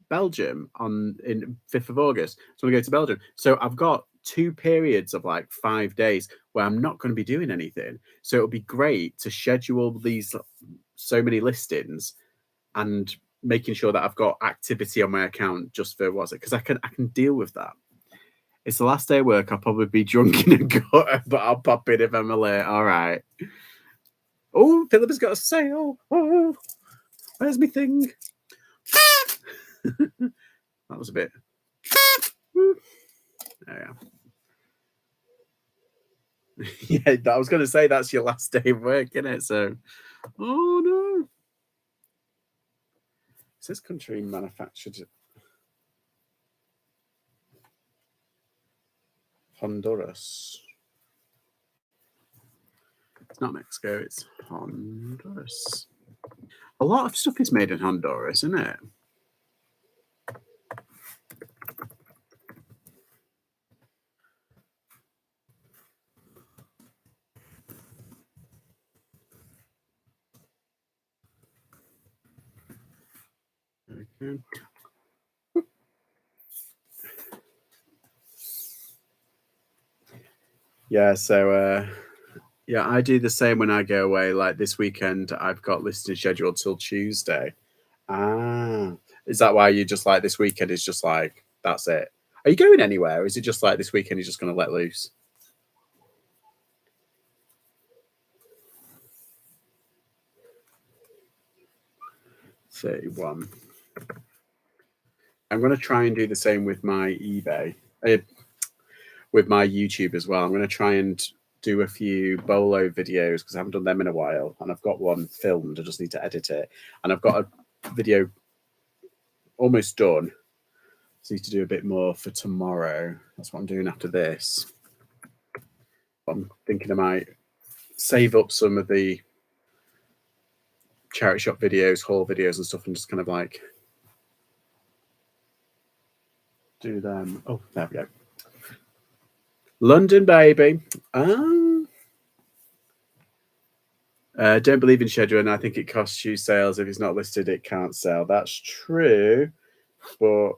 A: Belgium on in 5th of August. So I go to Belgium. So I've got 2 periods of like 5 days where I'm not going to be doing anything. So it'll be great to schedule these so many listings and making sure that I've got activity on my account just for what's it because I can deal with that. It's the last day of work. I'll probably be drunk in a gutter, but I'll pop in if I'm late. All right. Oh, Philip has got a sale. Oh, where's my thing? That was a bit. There we are. Yeah, I was going to say that's your last day of work, isn't it? So, oh no. It says country manufactured Honduras. It's not Mexico, it's Honduras. A lot of stuff is made in Honduras, isn't it? Okay. Yeah, so yeah, I do the same when I go away. Like this weekend, I've got listing scheduled till Tuesday. Ah, is that why you just like this weekend is just like that's it? Are you going anywhere? Or is it just like this weekend you're just going to let loose? 31. I'm going to try and do the same with my eBay, with my YouTube as well. I'm going to try and do a few bolo videos because I haven't done them in a while, and I've got one filmed. I just need to edit it, and I've got a video almost done. So I need to do a bit more for tomorrow. That's what I'm doing after this. I'm thinking I might save up some of the charity shop videos, haul videos, and stuff, and just kind of like do them. Oh, there we go. London, baby. Don't believe in scheduling. I think it costs you sales. If it's not listed, it can't sell. That's true, but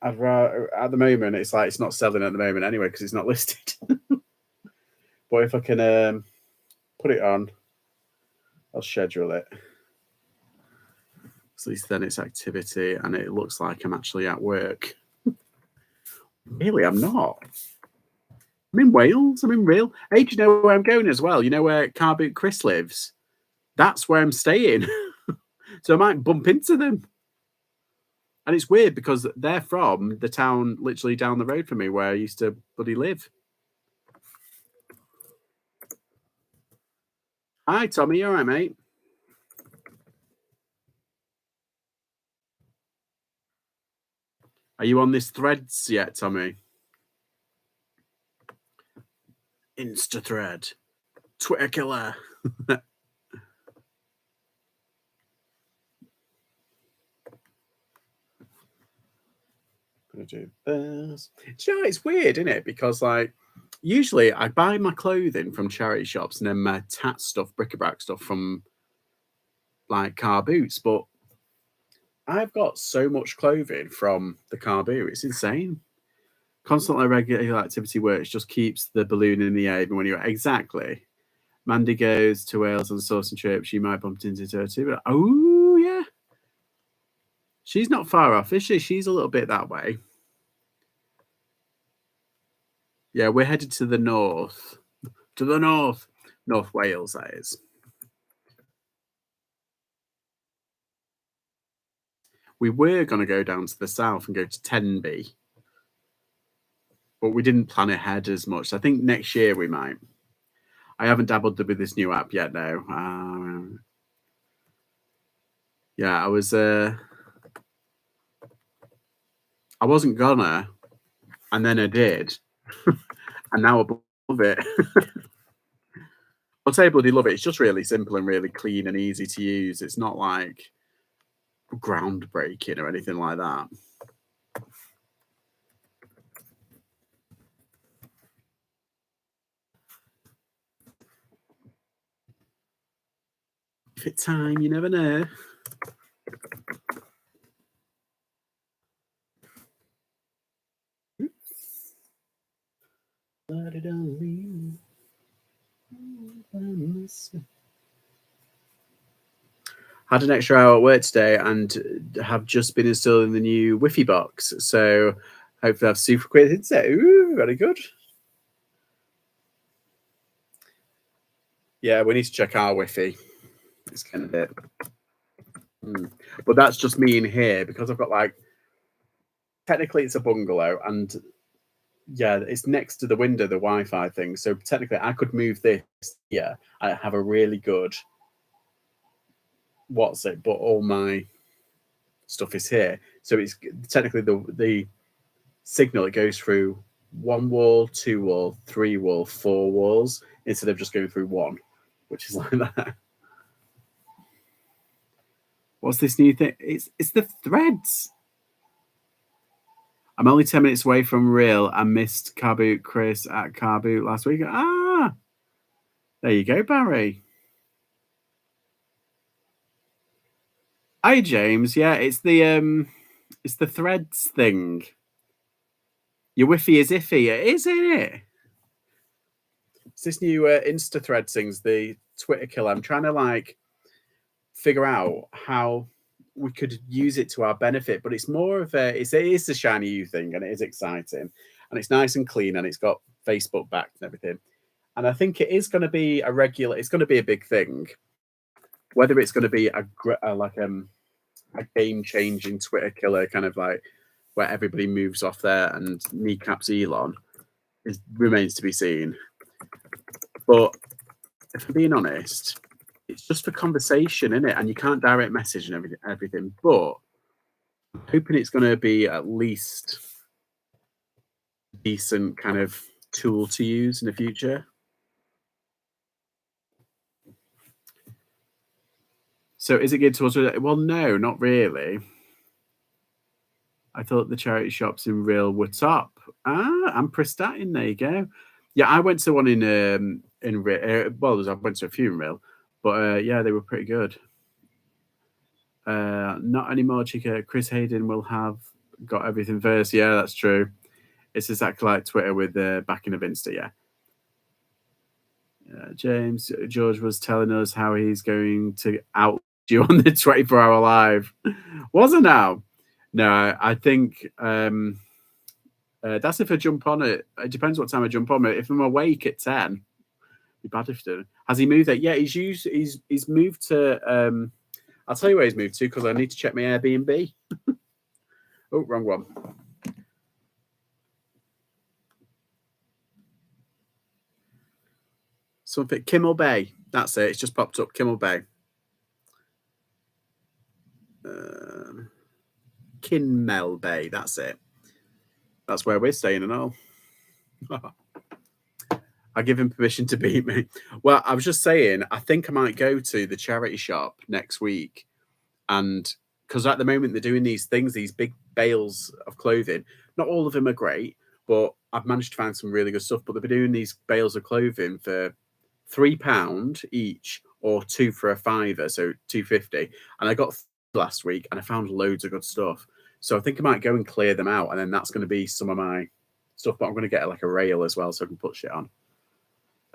A: I'd rather at the moment it's like it's not selling at the moment anyway because it's not listed. But if I can put it on, I'll schedule it. At least then it's activity and it looks like I'm actually at work. Really, I'm not. I'm in Wales. I'm in real. Hey, do you know where I'm going as well? You know where Car Boot Chris lives? That's where I'm staying. So I might bump into them. And it's weird because they're from the town literally down the road from me where I used to bloody live. Hi, Tommy. You all right, mate? Are you on this threads yet, Tommy? Insta thread. Twitter killer. Gonna do this. Do you know, it's weird, isn't it? Because like usually I buy my clothing from charity shops and then my tat stuff, bric-a-brac stuff from like car boots, but I've got so much clothing from the car boot. It's insane. Constantly regular activity works just keeps the balloon in the air even when you're exactly. Mandy goes to Wales on sourcing trip. She might bump into her too. But, oh yeah, she's not far off, is she? She's a little bit that way. Yeah, we're headed to the north. To the north. North Wales, that is. We were going to go down to the south and go to Tenby, but we didn't plan ahead as much. I think next year we might. I haven't dabbled with this new app yet, no. Yeah, I wasn't gonna, and then I did, and now I love it. I'll tell you, bloody love it. It's just really simple and really clean and easy to use. It's not like groundbreaking or anything like that. If it's time, you never know. Let it all leave. Had an extra hour at work today and have just been installing the new Wi-Fi box. So hopefully I have super quick headset. Ooh, very good. Yeah, we need to check our Wi-Fi. It's kind of it. But that's just me in here because I've got like, technically it's a bungalow and yeah, it's next to the window, the Wi-Fi thing. So technically I could move this here. I have a really good but all my stuff is here. So it's technically the signal, it goes through 1 wall, 2 wall, 3 wall, 4 walls instead of just going through one, which is like that. What's this new thing? It's the threads. I'm only 10 minutes away from Real. I missed Carboot Chris at Carboot last week. Ah, there you go, Barry. Hi, James. Yeah, it's the threads thing. Your Wi-Fi is iffy. It is, isn't it? It's this new Insta thread things, the Twitter killer. I'm trying to like figure out how we could use it to our benefit, but it's more of it is the shiny you thing, and it is exciting, and it's nice and clean, and it's got Facebook backed and everything. And I think it is going to be it's going to be a big thing. Whether it's going to be a game changing Twitter killer, kind of like where everybody moves off there and kneecaps Elon, remains to be seen. But if I'm being honest, it's just for conversation, isn't it? And you can't direct message and everything. But I'm hoping it's going to be at least a decent kind of tool to use in the future. So is it geared towards? Well, no, not really. I thought the charity shops in Real were top. And Prestatyn, there you go. Yeah, I went to one in Real. Well, I went to a few in Real, but yeah, they were pretty good. Not anymore, Chica. Chris Hayden will have got everything first. Yeah, that's true. It's exactly like Twitter with the backing of Insta. Yeah. James George was telling us how he's going to out you on the 24-hour live. Wasn't now? No, I think that's if I jump on it. It depends what time I jump on it. If I'm awake at 10, it'd be bad if I didn't. Has he moved it? Yeah, he's moved to. I'll tell you where he's moved to because I need to check my Airbnb. Oh, wrong one. Something Kimmel Bay. That's it. It's just popped up. Kimmel Bay. Kinmel Bay. That's it. That's where we're staying and all. I give him permission to beat me. Well, I was just saying, I think I might go to the charity shop next week. And because at the moment they're doing these things, these big bales of clothing. Not all of them are great, but I've managed to find some really good stuff. But they've been doing these bales of clothing for £3 each or 2 for a £5, so £2.50. And I got last week and I found loads of good stuff. So I think I might go and clear them out, and then that's going to be some of my stuff. But I'm going to get like a rail as well, so I can put shit on.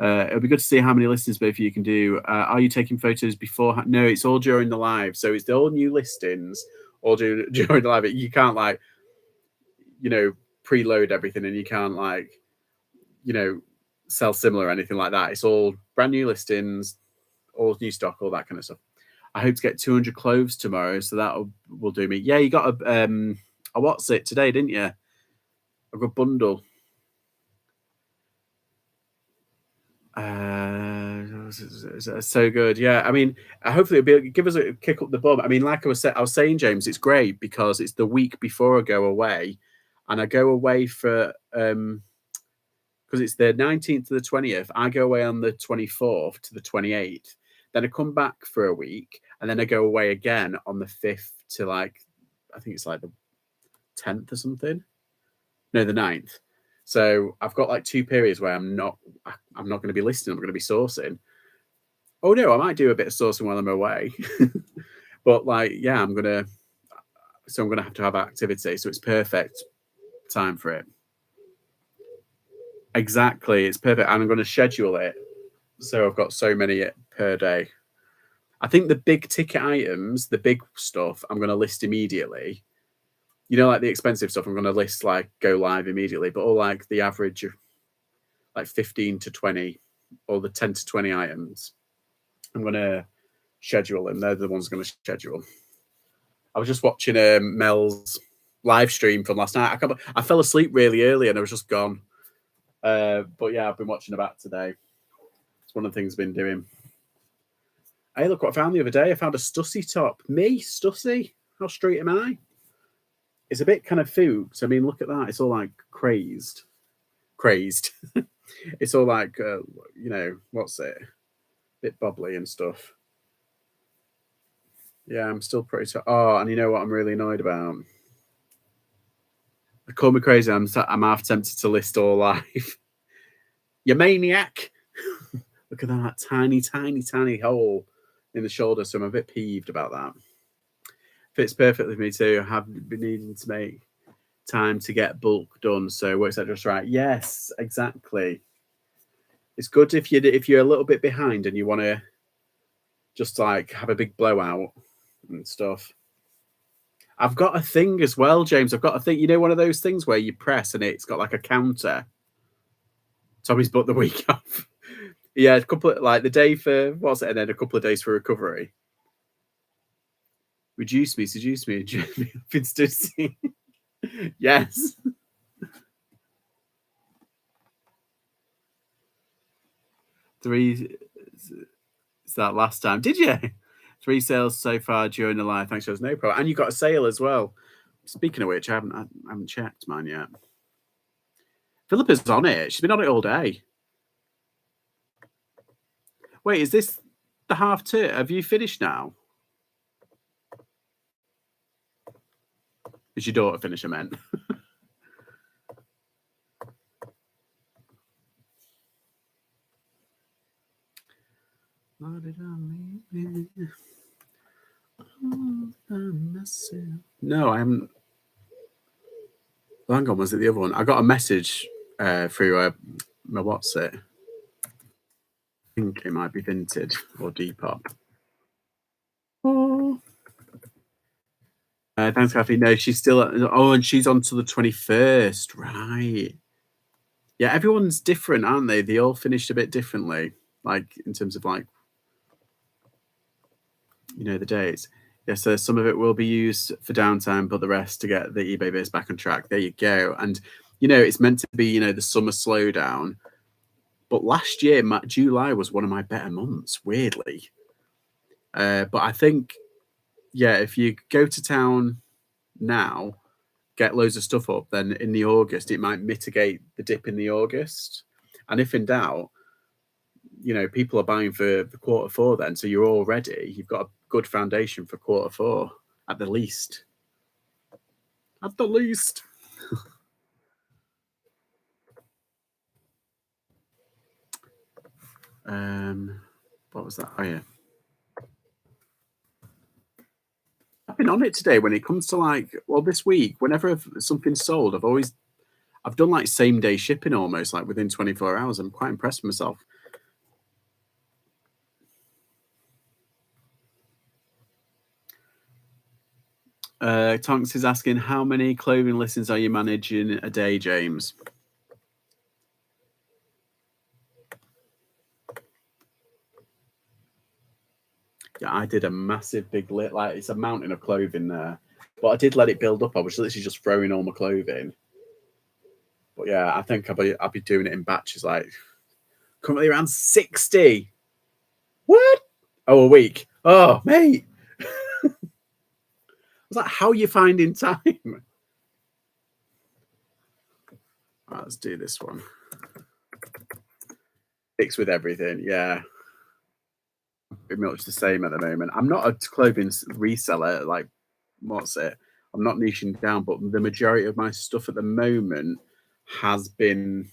A: It'll be good to see how many listings both of you can do. Are you taking photos before? No, it's all during the live. So it's the all new listings all during the live. You can't like, preload everything, and you can't like, sell similar or anything like that. It's all brand new listings, all new stock, all that kind of stuff. I hope to get 200 clothes tomorrow, so that will do me. Yeah, you got a what's it today, didn't you? A good bundle. it's so good. Yeah, I mean, hopefully it'll give us a kick up the bum. I mean, like I was saying, James, it's great because it's the week before I go away, and I go away for because it's the 19th to the 20th. I go away on the 24th to the 28th. Then I come back for a week, and then I go away again on the 5th to like, I think it's like the 10th or something. No, the 9th. So I've got like 2 periods where I'm not going to be listening. I'm going to be sourcing. Oh no, I might do a bit of sourcing while I'm away, but like, yeah, I'm gonna have to have activity. So it's perfect time for it. Exactly, it's perfect, and I'm going to schedule it so I've got so many per day. I think the big ticket items, the big stuff, I'm going to list immediately. You know, like the expensive stuff, I'm going to list like go live immediately. But all like the average of like 15 to 20, or the 10 to 20 items, I'm going to schedule them. They're the ones I'm going to schedule. I was just watching Mel's live stream from last night. I fell asleep really early and I was just gone. But yeah, I've been watching about today. It's one of the things I've been doing. Hey, look what I found the other day. I found a Stussy top. Me, Stussy? How street am I? It's a bit kind of fooked. I mean, look at that. It's all like crazed. It's all like, you know, what's it? Bit bobbly and stuff. Yeah, I'm still pretty. Oh, and you know what I'm really annoyed about? They call me crazy. I'm half tempted to list all live. You maniac! Look at that tiny, tiny, tiny hole in the shoulder. So I'm a bit peeved about that. Fits perfectly with me too. I have been needing to make time to get bulk done, so it works out just right. Yes, exactly. It's good if you're a little bit behind and you want to just like have a big blowout and stuff. I've got a thing as well, James. I've got a thing. You know, one of those things where you press and it's got like a counter. Tommy's booked the week off. Yeah, a couple of, like the day for what's it, and then a couple of days for recovery. Reduce me, seduce me, yes. Three. It's that last time. Did you? 3 sales so far during the live. Thanks, there's no problem. And you got a sale as well. Speaking of which, I haven't checked mine yet. Philippa's on it. She's been on it all day. Wait, is this the half two? Have you finished now? Is your daughter finished, I meant? No, I haven't. Hang on, was it the other one? I got a message through my what's it? I think it might be Vintage or Depop. Oh. Thanks, Kathy. No, she's still. And she's on to the 21st, right? Yeah, everyone's different, aren't they? They all finished a bit differently, like in terms of like, you know, the dates. Yeah, so some of it will be used for downtime, but the rest to get the eBay base back on track. There you go. And you know, it's meant to be, you know, the summer slowdown. But last year, July was one of my better months, weirdly. But I think, yeah, if you go to town now, get loads of stuff up, then in the August, it might mitigate the dip in the August. And if in doubt, you know, people are buying for the Q4 then. So you're all ready. You've got a good foundation for Q4 at the least. At the least. What was that? Oh, yeah. I've been on it today when it comes to like, well, this week, whenever something's sold, I've done like same day shipping almost, like within 24 hours. I'm quite impressed with myself. Tonks is asking, how many clothing listings are you managing a day, James? Yeah, I did a massive big like it's a mountain of clothing there, but I did let it build up. I was literally just throwing all my clothing. But yeah, I think I'll be doing it in batches, like currently around 60. What? Oh, a week. Oh, mate. I was like, how are you finding time? Right, let's do this one. Fix with everything. Yeah. Pretty much the same at the moment. I'm not a clothing reseller. Like, what's it? I'm not niching down, but the majority of my stuff at the moment has been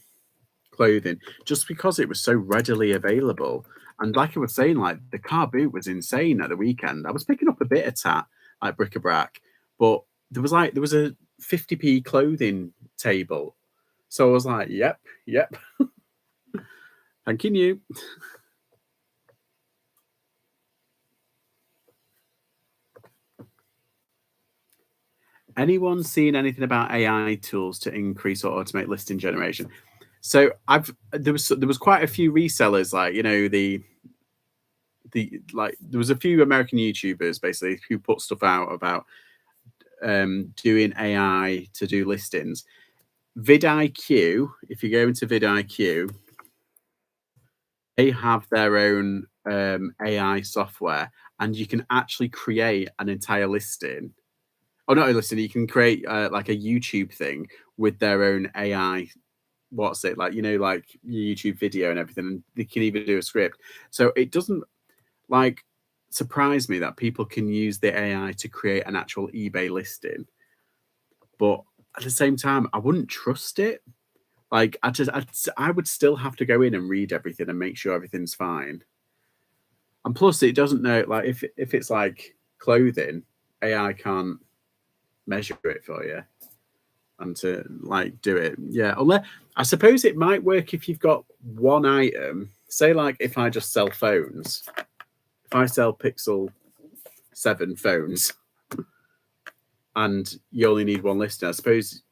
A: clothing just because it was so readily available. And like I was saying, like the car boot was insane at the weekend. I was picking up a bit of tat, like bric-a-brac, but there was a 50p clothing table. So I was like, yep, yep. Thank you. Anyone seen anything about AI tools to increase or automate listing generation? So there was quite a few resellers, like like there was a few American YouTubers basically who put stuff out about doing AI to do listings. vidIQ, if you go into vidIQ, they have their own AI software, and you can actually create an entire listing. Oh, not a listing. You can create like a YouTube thing with their own AI. What's it like? Like your YouTube video and everything. And they can even do a script. So it doesn't like surprise me that people can use the AI to create an actual eBay listing. But at the same time, I wouldn't trust it. Like I would still have to go in and read everything and make sure everything's fine. And plus, it doesn't know, like if it's like clothing, AI can't measure it for you and to like do it. Yeah, unless I suppose it might work if you've got one item. Say like if I just sell phones, if I sell Pixel 7 phones, and you only need one listing, I suppose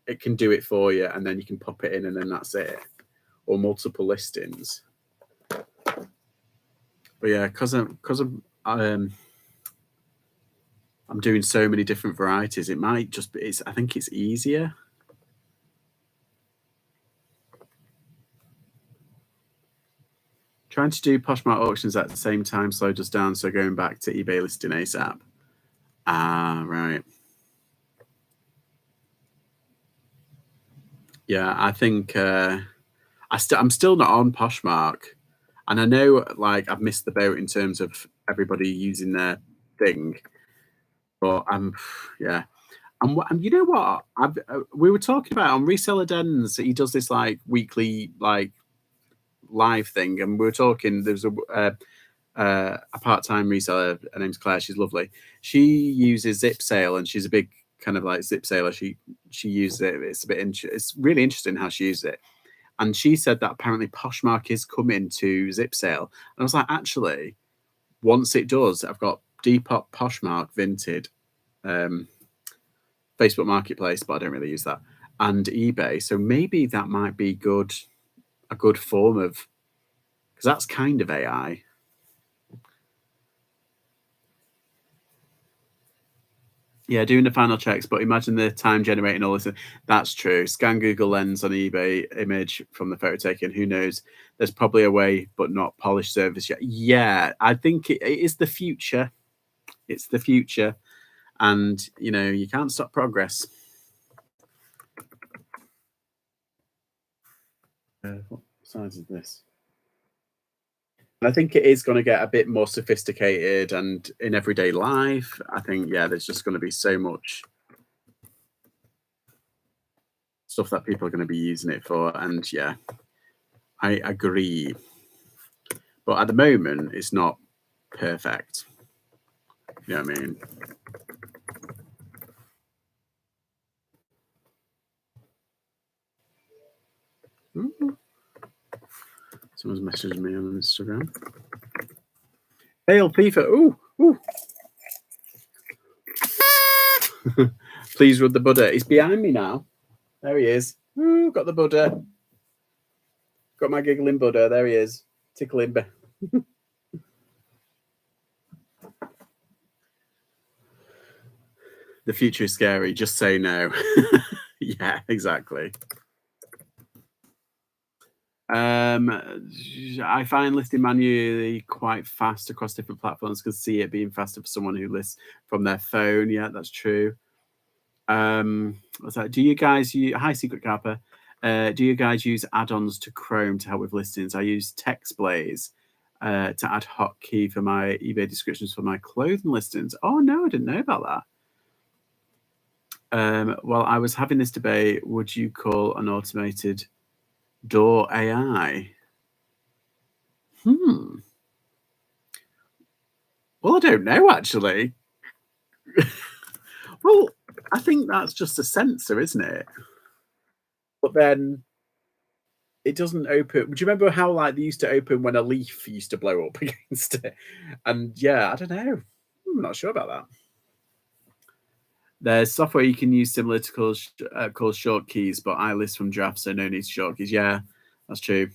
A: it can do it for you, and then you can pop it in, and then that's it. Or multiple listings. But yeah, because I'm doing so many different varieties, it might just be. I think it's easier. Trying to do Poshmark auctions at the same time slowed us down, so going back to eBay listing ASAP. Ah, right. Yeah, I think I'm still not on Poshmark, and I know like I've missed the boat in terms of everybody using their thing, but yeah. And you know what? We were talking about on Reseller Dens. He does this like weekly like live thing, and we were talking. There's a part-time reseller. Her name's Claire. She's lovely. She uses Zip Sale, and she's a big kind of like Zip Sailor. She uses it. It's really interesting how she uses it. And she said that apparently Poshmark is coming to Zip Sale. And I was like, actually, once it does, I've got Depop, Poshmark, Vinted, Facebook Marketplace, but I don't really use that, and eBay. So maybe that might be a good form of, because that's kind of AI. Yeah, doing the final checks, but imagine the time generating all this. That's true. Scan Google Lens on eBay image from the photo taken. Who knows? There's probably a way, but not polished service yet. Yeah, I think it is the future. It's the future. And, you can't stop progress. What size is this? And I think it is going to get a bit more sophisticated, and in everyday life, I think, yeah, there's just going to be so much stuff that people are going to be using it for. And yeah, I agree. But at the moment, it's not perfect. You know what I mean? Ooh. Someone's messaged me on Instagram. Hail FIFA. Ooh, ooh. Please rub the Buddha. He's behind me now. There he is. Ooh, got the Buddha. Got my giggling Buddha. There he is. Tickling. The future is scary. Just say no. Yeah, exactly. I find listing manually quite fast across different platforms. Can see it being faster for someone who lists from their phone. Yeah, that's true. What's that? Do you guys use Hi Secret Kappa? Do you guys use add-ons to Chrome to help with listings? I use TextBlaze to add hotkey for my eBay descriptions for my clothing listings. Oh no, I didn't know about that. Well, I was having this debate. Would you call an automated door AI? Well, I don't know actually. Well, I think that's just a sensor, isn't it? But then it doesn't open. Do you remember how like they used to open when a leaf used to blow up against it? And yeah, I don't know. I'm not sure about that. There's software you can use similar to called short keys, but I list from drafts, so no need short keys. Yeah, that's true.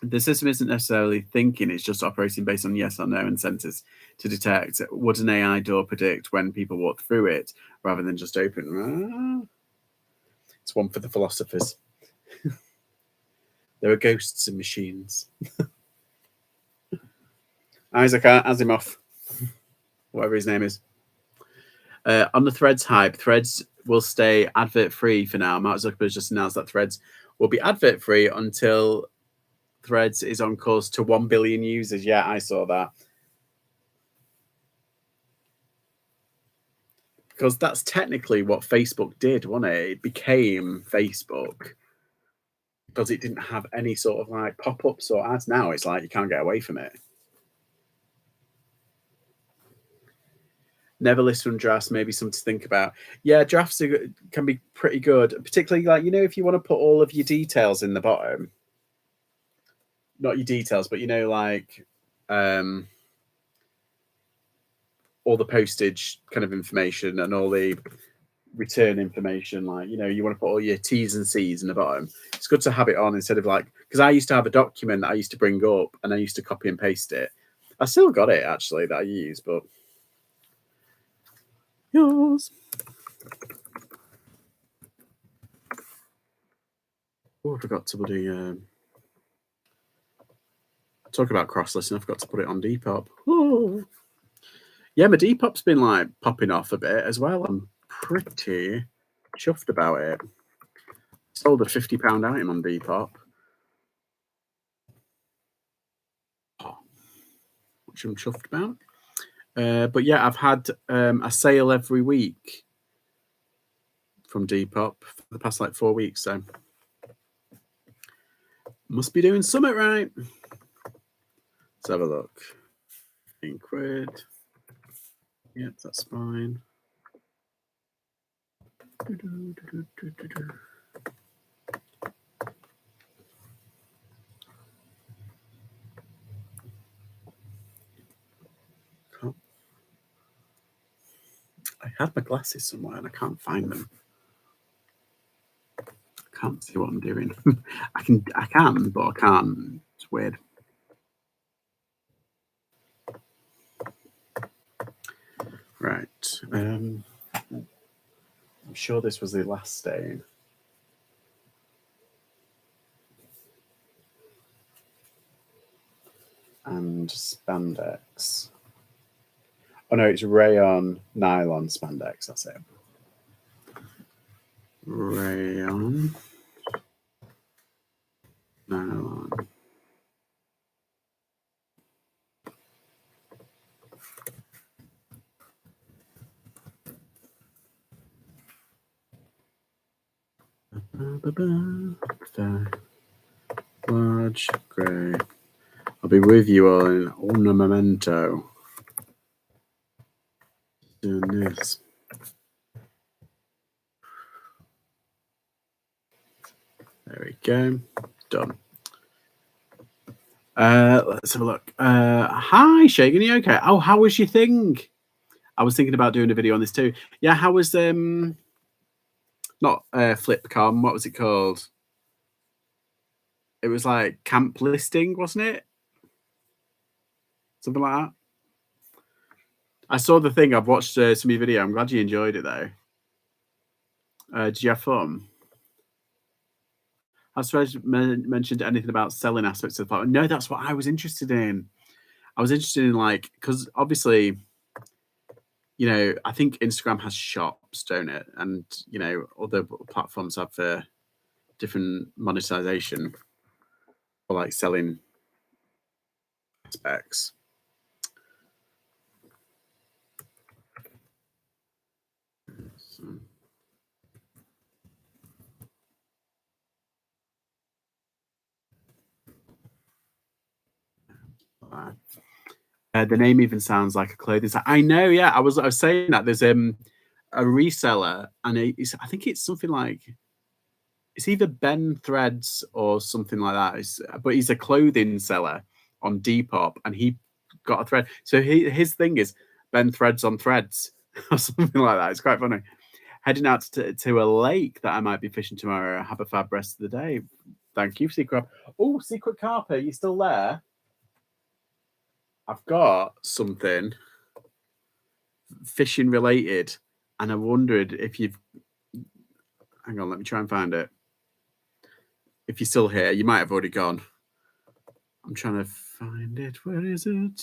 A: The system isn't necessarily thinking; it's just operating based on yes or no and sensors to detect. Would an AI door predict when people walk through it rather than just open? It's one for the philosophers. There are ghosts in machines. Isaac Asimov, whatever his name is. On the Threads hype, Threads will stay advert free for now. Mark Zuckerberg just announced that Threads will be advert free until Threads is on course to 1 billion users. Yeah, I saw that. Because that's technically what Facebook did, wasn't it? It became Facebook because it didn't have any sort of like pop-ups or ads. Now it's like you can't get away from it. Never list from drafts, maybe something to think about. Yeah, drafts can be pretty good, particularly like, if you want to put all of your details in the bottom. Not your details, but like all the postage kind of information and all the return information. Like, you want to put all your T's and C's in the bottom. It's good to have it on instead of like, because I used to have a document that I used to bring up and I used to copy and paste it. I still got it actually that I use, but yours. Oh, I forgot to bloody talk about cross-listing. I forgot to put it on Depop. Oh. Yeah, my Depop's been like popping off a bit as well. I'm pretty chuffed about it. Sold a £50 item on Depop. Which I'm chuffed about. But yeah, I've had a sale every week from Depop for the past like 4 weeks. So must be doing something right. Let's have a look. £10. Yep, that's fine. I had my glasses somewhere and I can't find them. I can't see what I'm doing. I can, but I can't. It's weird. Right. I'm sure this was the last stain. And spandex. Oh no, it's rayon nylon spandex. That's it. Rayon nylon. Large grey. I'll be with you all in ornamento. Doing this. There we go. Done. Let's have a look. Hi, Shagan, you okay? Oh, how was your thing? I was thinking about doing a video on this too. Yeah, how was not FlipCon? What was it called? It was like camp listing, wasn't it? Something like that. I saw the thing. I've watched some of your video. I'm glad you enjoyed it though. Did you have fun? Has Reg mentioned anything about selling aspects of the platform? No, that's what I was interested in. I was interested in, like, because obviously, you know, I think Instagram has shops, don't it? And, you know, other platforms have different monetization for like selling aspects. So. The name even sounds like a clothing site. I know, yeah. I was saying that there's a reseller, and I think it's something like, it's either Ben Threads or something like that. But he's a clothing seller on Depop, and he got a thread. So his thing is Ben Threads on Threads or something like that. It's quite funny. Heading out to a lake that I might be fishing tomorrow. Have a fab rest of the day. Thank you, Secret. Oh, Secret Carper, you still there? I've got something fishing related, and I wondered if you've. Hang on, let me try and find it. If you're still here, you might have already gone. I'm trying to find it. Where is it?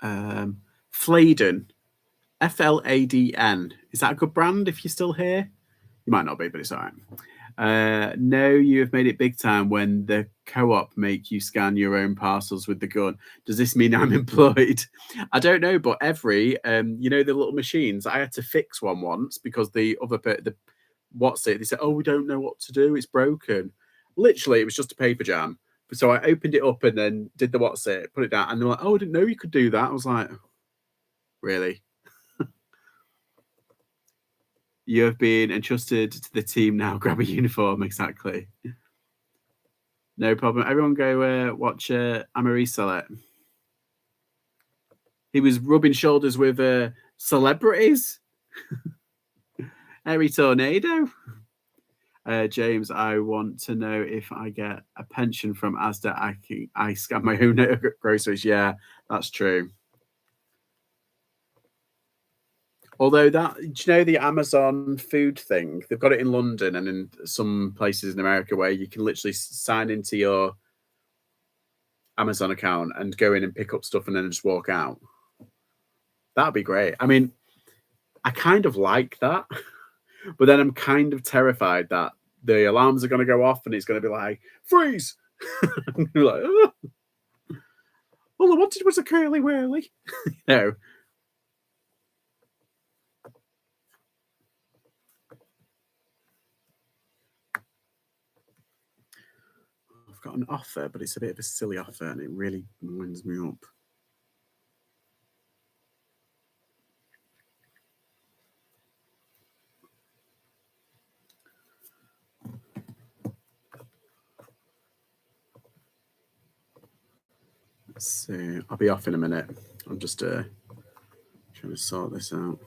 A: Fladen, Fladn. Is that a good brand? If you're still here, you might not be, but it's all right. No, you have made it big time when the co-op make you scan your own parcels with the gun. Does this mean I'm employed? I don't know, but every you know, the little machines, I had to fix one once because the other they said, oh, we don't know what to do, it's broken. Literally, it was just a paper jam. So I opened it up and then did the put it down, and they're like, oh, I didn't know you could do that. I was like, really? You have been entrusted to the team now. Grab a uniform. Exactly. No problem. Everyone go watch I'm a Reseller. He was rubbing shoulders with celebrities. Harry Tornado. James, I want to know if I get a pension from Asda. I scan my own groceries. Yeah, that's true. Although do you know the Amazon food thing? They've got it in London and in some places in America where you can literally sign into your Amazon account and go in and pick up stuff and then just walk out. That'd be great. I mean, I kind of like that, but then I'm kind of terrified that the alarms are going to go off and it's going to be like, freeze! You're like, oh. All I wanted was a curly whirly. No. I've got an offer, but it's a bit of a silly offer and it really winds me up. Let's see. I'll be off in a minute. I'm just trying to sort this out.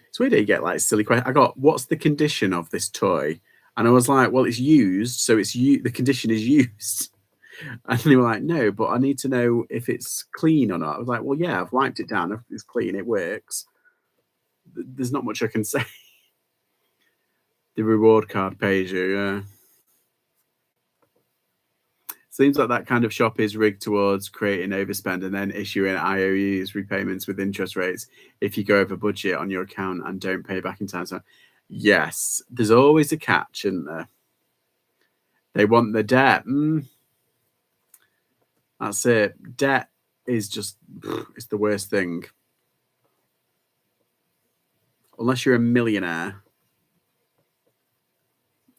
A: It's weird how you get like silly questions. I got, what's the condition of this toy? And I was like, well, it's used, so the condition is used. And they were like, no, but I need to know if it's clean or not. I was like, well, yeah, I've wiped it down. If it's clean, it works. There's not much I can say. The reward card page, yeah. Seems like that kind of shop is rigged towards creating overspend and then issuing IOUs, repayments with interest rates, if you go over budget on your account and don't pay back in time. So, yes, there's always a catch, isn't there? They want the debt. That's it. Debt is just, it's the worst thing. Unless you're a millionaire,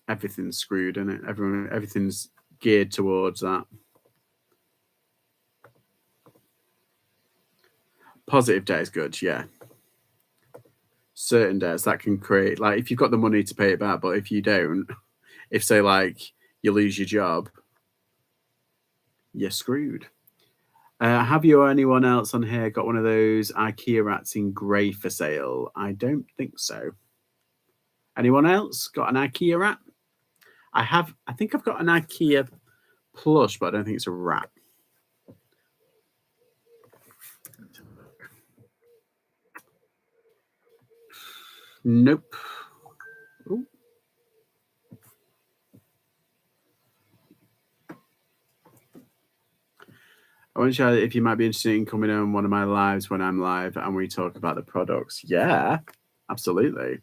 A: everything's screwed, isn't it? Everything's geared towards that. Positive debt is good, yeah. Certain debts that can create, like, if you've got the money to pay it back, but if you don't, if say like you lose your job, you're screwed. Have you or anyone else on here got one of those IKEA rats in grey for sale? I don't think so. Anyone else got an IKEA rat? I think I've got an IKEA plush, but I don't think it's a rat. Nope. Ooh. I want to share if you might be interested in coming on one of my lives when I'm live and we talk about the products. Yeah, absolutely.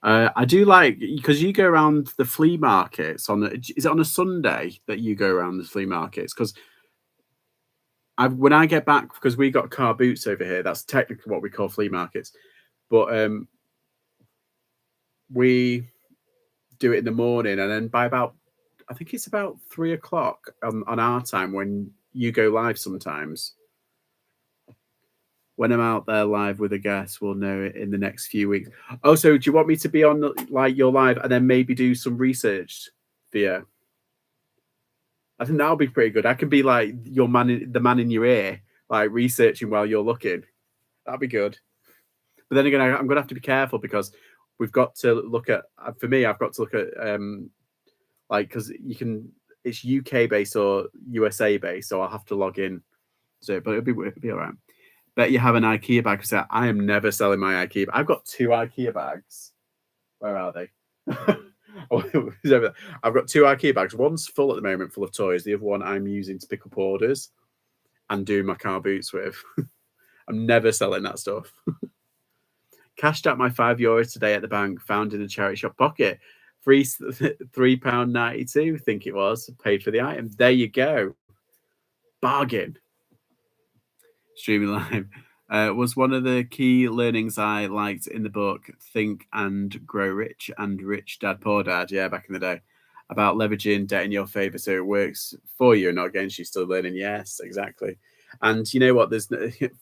A: I do like because you go around the flea markets is it on a Sunday that you go around the flea markets? Because when I get back, because we got car boots over here, that's technically what we call flea markets, but we do it in the morning, and then by about I think it's about 3 o'clock on our time when you go live sometimes. When I'm out there live with a guest, we'll know it in the next few weeks. Oh, so do you want me to be on like your live and then maybe do some research via? I think that'll be pretty good. I can be like your man, the man in your ear, like researching while you're looking. That'd be good. But then again, I'm gonna have to be careful because we've got to look at. For me, I've got to look at like because it's UK based or USA based, so I'll have to log in. So, but it'll be all right. Bet you have an IKEA bag. So I am never selling my IKEA. I've got 2 IKEA bags. Where are they? I've got 2 IKEA bags. One's full at the moment, full of toys. The other one I'm using to pick up orders and do my car boots with. I'm never selling that stuff. Cashed out my €5 today at the bank, found in a charity shop pocket. £3.92, I think it was. Paid for the item. There you go. Bargain. Streaming live. Was one of the key learnings I liked in the book, Think and Grow Rich and Rich Dad Poor Dad, yeah, back in the day, about leveraging debt in your favor so it works for you and not against you. Still learning, yes, exactly. And you know what? There's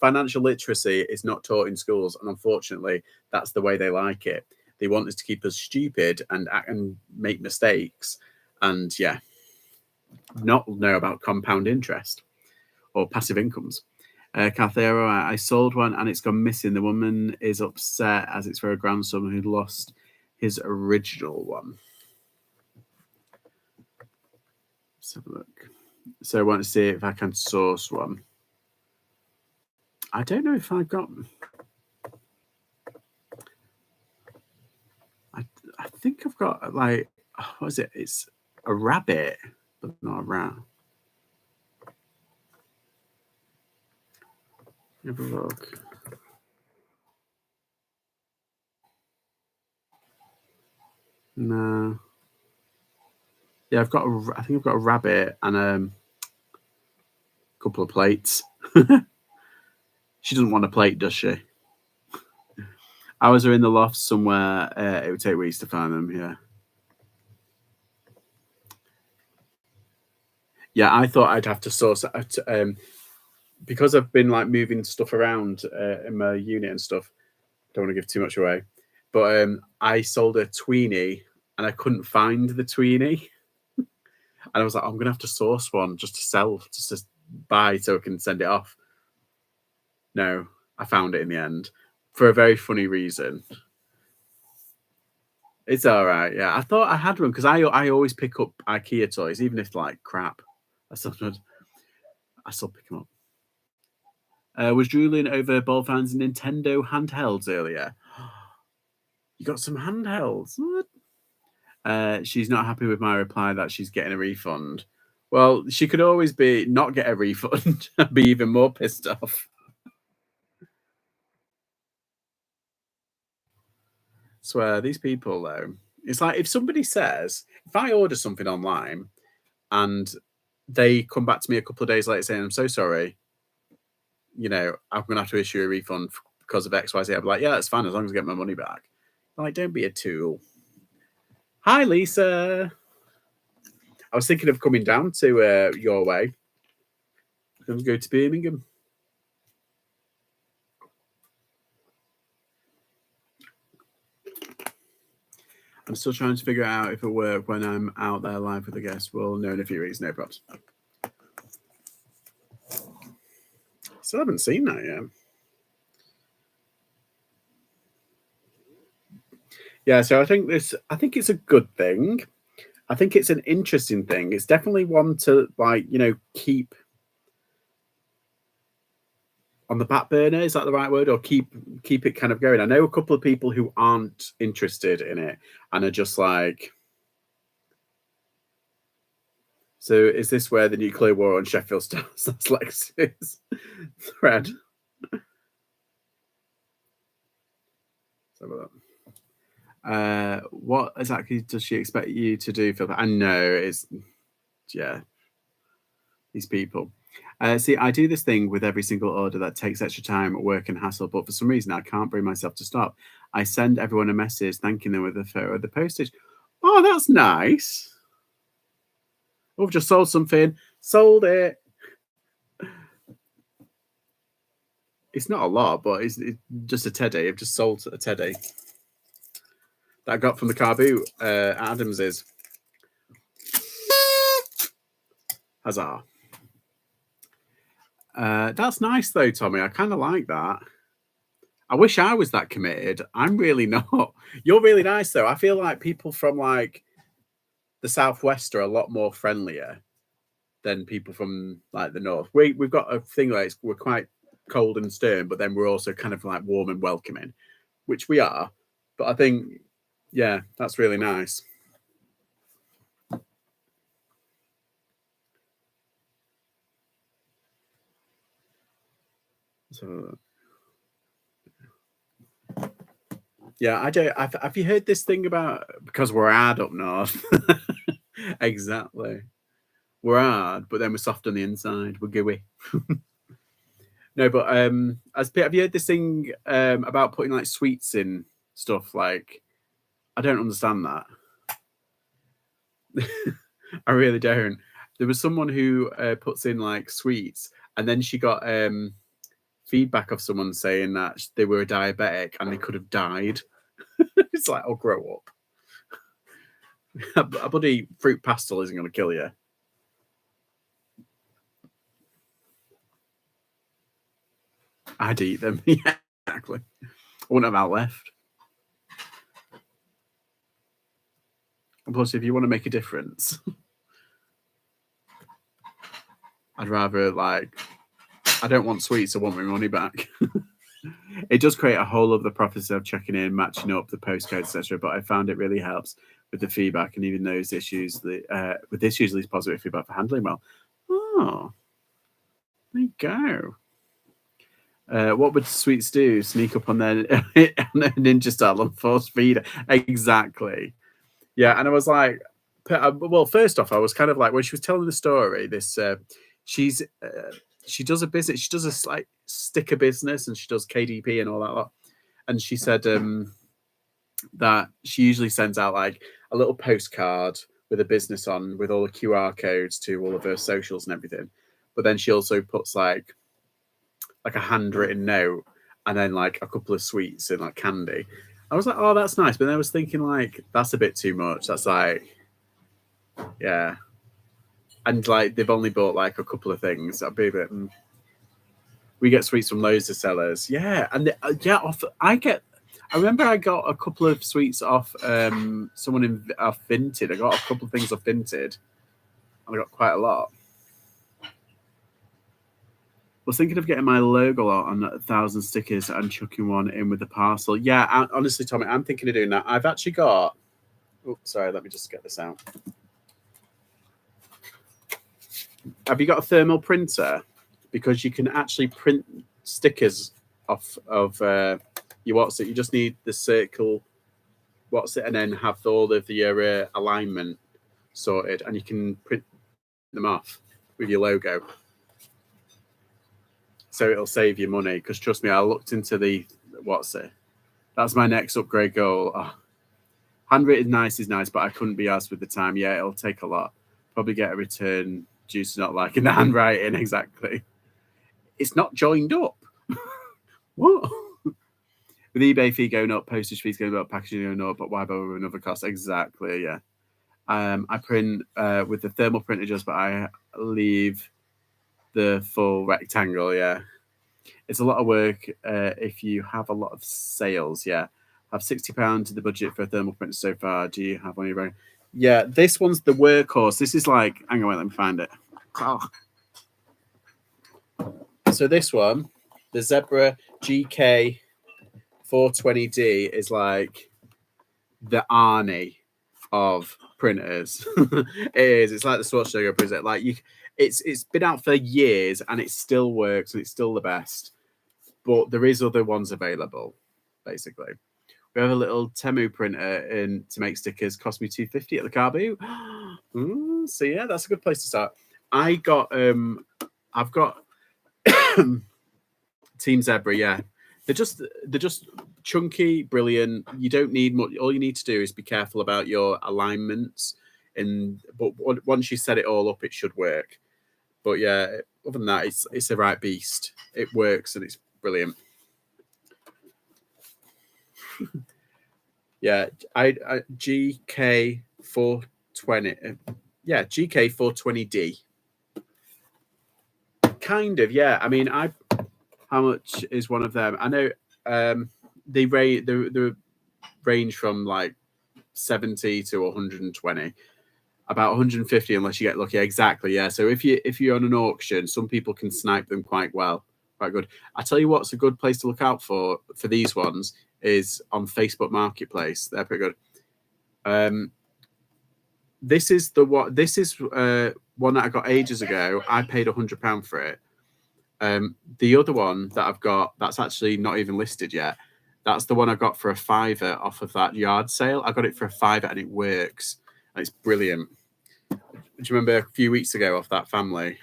A: financial literacy is not taught in schools, and unfortunately, that's the way they like it. They want us to keep us stupid and make mistakes, and yeah, not know about compound interest or passive incomes. Cathero, I sold one and it's gone missing. The woman is upset as it's for her grandson who lost his original one. Let's have a look. So I want to see if I can source one. I don't know if I've got. I think I've got like what is it? It's a rabbit, but not a rat. Have a look. No. Yeah, I think I've got a rabbit and a couple of plates. She doesn't want a plate, does she? Ours are in the loft somewhere. It would take weeks to find them. Yeah. Yeah, I thought I'd have to source it because I've been like moving stuff around in my unit and stuff. Don't want to give too much away, but I sold a tweenie and I couldn't find the tweenie, and I was like, I'm gonna have to source one just to sell, just to buy so I can send it off. No, I found it in the end for a very funny reason. It's all right. Yeah, I thought I had one because I always pick up IKEA toys, even if like crap. I still pick them up. Was drooling over ball fans and Nintendo handhelds earlier. You got some handhelds? What? She's not happy with my reply that she's getting a refund. Well, she could always not get a refund and be even more pissed off. Swear, these people though. It's like if somebody says, if I order something online and they come back to me a couple of days later saying, I'm so sorry, I'm going to have to issue a refund because of XYZ. I'm like, yeah, that's fine as long as I get my money back. Like, don't be a tool. Hi, Lisa. I was thinking of coming down to your way. Let's go to Birmingham. I'm still trying to figure out if it works when I'm out there live with a guest. We'll know in a few weeks. No problems. Still haven't seen that yet. Yeah, so I think it's a good thing. I think it's an interesting thing. It's definitely one to keep. on the back burner. Is that the right word? Or keep it kind of going? I know a couple of people who aren't interested in it and are just like, so is this where the nuclear war on Sheffield starts? That's Lexi's thread. What exactly does she expect you to do, Phil? I know it's, yeah, these people. See, I do this thing with every single order that takes extra time, work, and hassle, but for some reason I can't bring myself to stop. I send everyone a message thanking them with a photo of the postage. Oh, that's nice. Oh, I've just sold something. Sold it. It's not a lot, but it's just a teddy. I've just sold a teddy that I got from the car boot at Adams's. Huzzah. That's nice though, Tommy. I kind of like that. I wish I was that committed. I'm really not. You're really nice though. I feel like people from like the Southwest are a lot more friendlier than people from like the North. We've got a thing like we're quite cold and stern, but then we're also kind of like warm and welcoming, which we are. But I think, yeah, that's really nice. So, yeah, I don't. Have you heard this thing about because we're hard up north? Exactly, we're hard, but then we're soft on the inside. We're gooey. No, but have you heard this thing about putting like sweets in stuff? Like, I don't understand that. I really don't. There was someone who puts in like sweets, and then she got feedback of someone saying that they were a diabetic and they could have died. It's like, oh, grow up. A bloody fruit pastel isn't going to kill you. I'd eat them. Yeah, exactly. I wouldn't have out left. And plus, if you want to make a difference, I'd rather like, I don't want sweets. I want my money back. It does create a whole other process of checking in, matching up the postcodes, etc. But I found it really helps with the feedback and even those issues. With issues, least positive feedback for handling well. Oh, there you go. What would sweets do? Sneak up on their ninja style on force feeder. Exactly. Yeah, and I was like, well, first off, I was kind of like when she was telling the story. She does a business. She does a like sticker business, and she does KDP and all that lot. And she said that she usually sends out like a little postcard with a business on, with all the QR codes to all of her socials and everything. But then she also puts like a handwritten note and then like a couple of sweets and like candy. I was like, oh, that's nice. But then I was thinking like, that's a bit too much. That's like, yeah. And like, they've only bought like a couple of things. That'd be a bit, we get sweets from loads of sellers. Yeah. And yeah, I remember I got a couple of sweets off someone off Vinted. I got a couple of things off Vinted and I got quite a lot. Was thinking of getting my logo out on 1,000 stickers and chucking one in with the parcel. Yeah, honestly, Tommy, I'm thinking of doing that. I've actually got. Oh, sorry, let me just get this out. Have you got a thermal printer? Because you can actually print stickers off of your what's it. You just need the circle, what's it, and then have all of the alignment sorted, and you can print them off with your logo. So it'll save you money. Because trust me, I looked into the what's it. That's my next upgrade goal. Oh, handwritten nice is nice, but I couldn't be asked with the time. Yeah, it'll take a lot. Probably get a return due to not liking the handwriting. Exactly. It's not joined up. What? With eBay fee going up, postage fees going up, packaging going up, but why bother with another cost? Exactly, yeah. I print with the thermal printer just, but I leave the full rectangle, yeah. It's a lot of work if you have a lot of sales, yeah. I have £60 to the budget for a thermal printer so far. Do you have one of your own? Yeah, this one's the workhorse. This is like, hang on, wait, let me find it. Oh. So this one The Zebra GK 420D is like the Arnie of printers. It is. It's like the Schwarzenegger printer. Like it's been out for years and it still works and it's still the best. But there is other ones available, basically. We have a little Temu printer in to make stickers. Cost me $250 at the car boot. So yeah, that's a good place to start. I've got Team Zebra. Yeah, they're just chunky, brilliant. You don't need much. All you need to do is be careful about your alignments. But once you set it all up, it should work. But yeah, other than that, it's a right beast. It works and it's brilliant. Yeah, I GK 420. Yeah, GK 420D. Kind of, yeah. I mean, how much is one of them? I know they range from like 70 to 120. About 150 unless you get lucky. Exactly, yeah. So if you're on an auction, some people can snipe them quite well, quite good. I tell you what's a good place to look out for these ones is on Facebook Marketplace. They're pretty good. This is one that I got ages ago. I paid £100 for it. The other one that I've got that's actually not even listed yet. That's the one I got for £5 off of that yard sale. I got it for £5 and it works. And it's brilliant. Do you remember a few weeks ago off that family?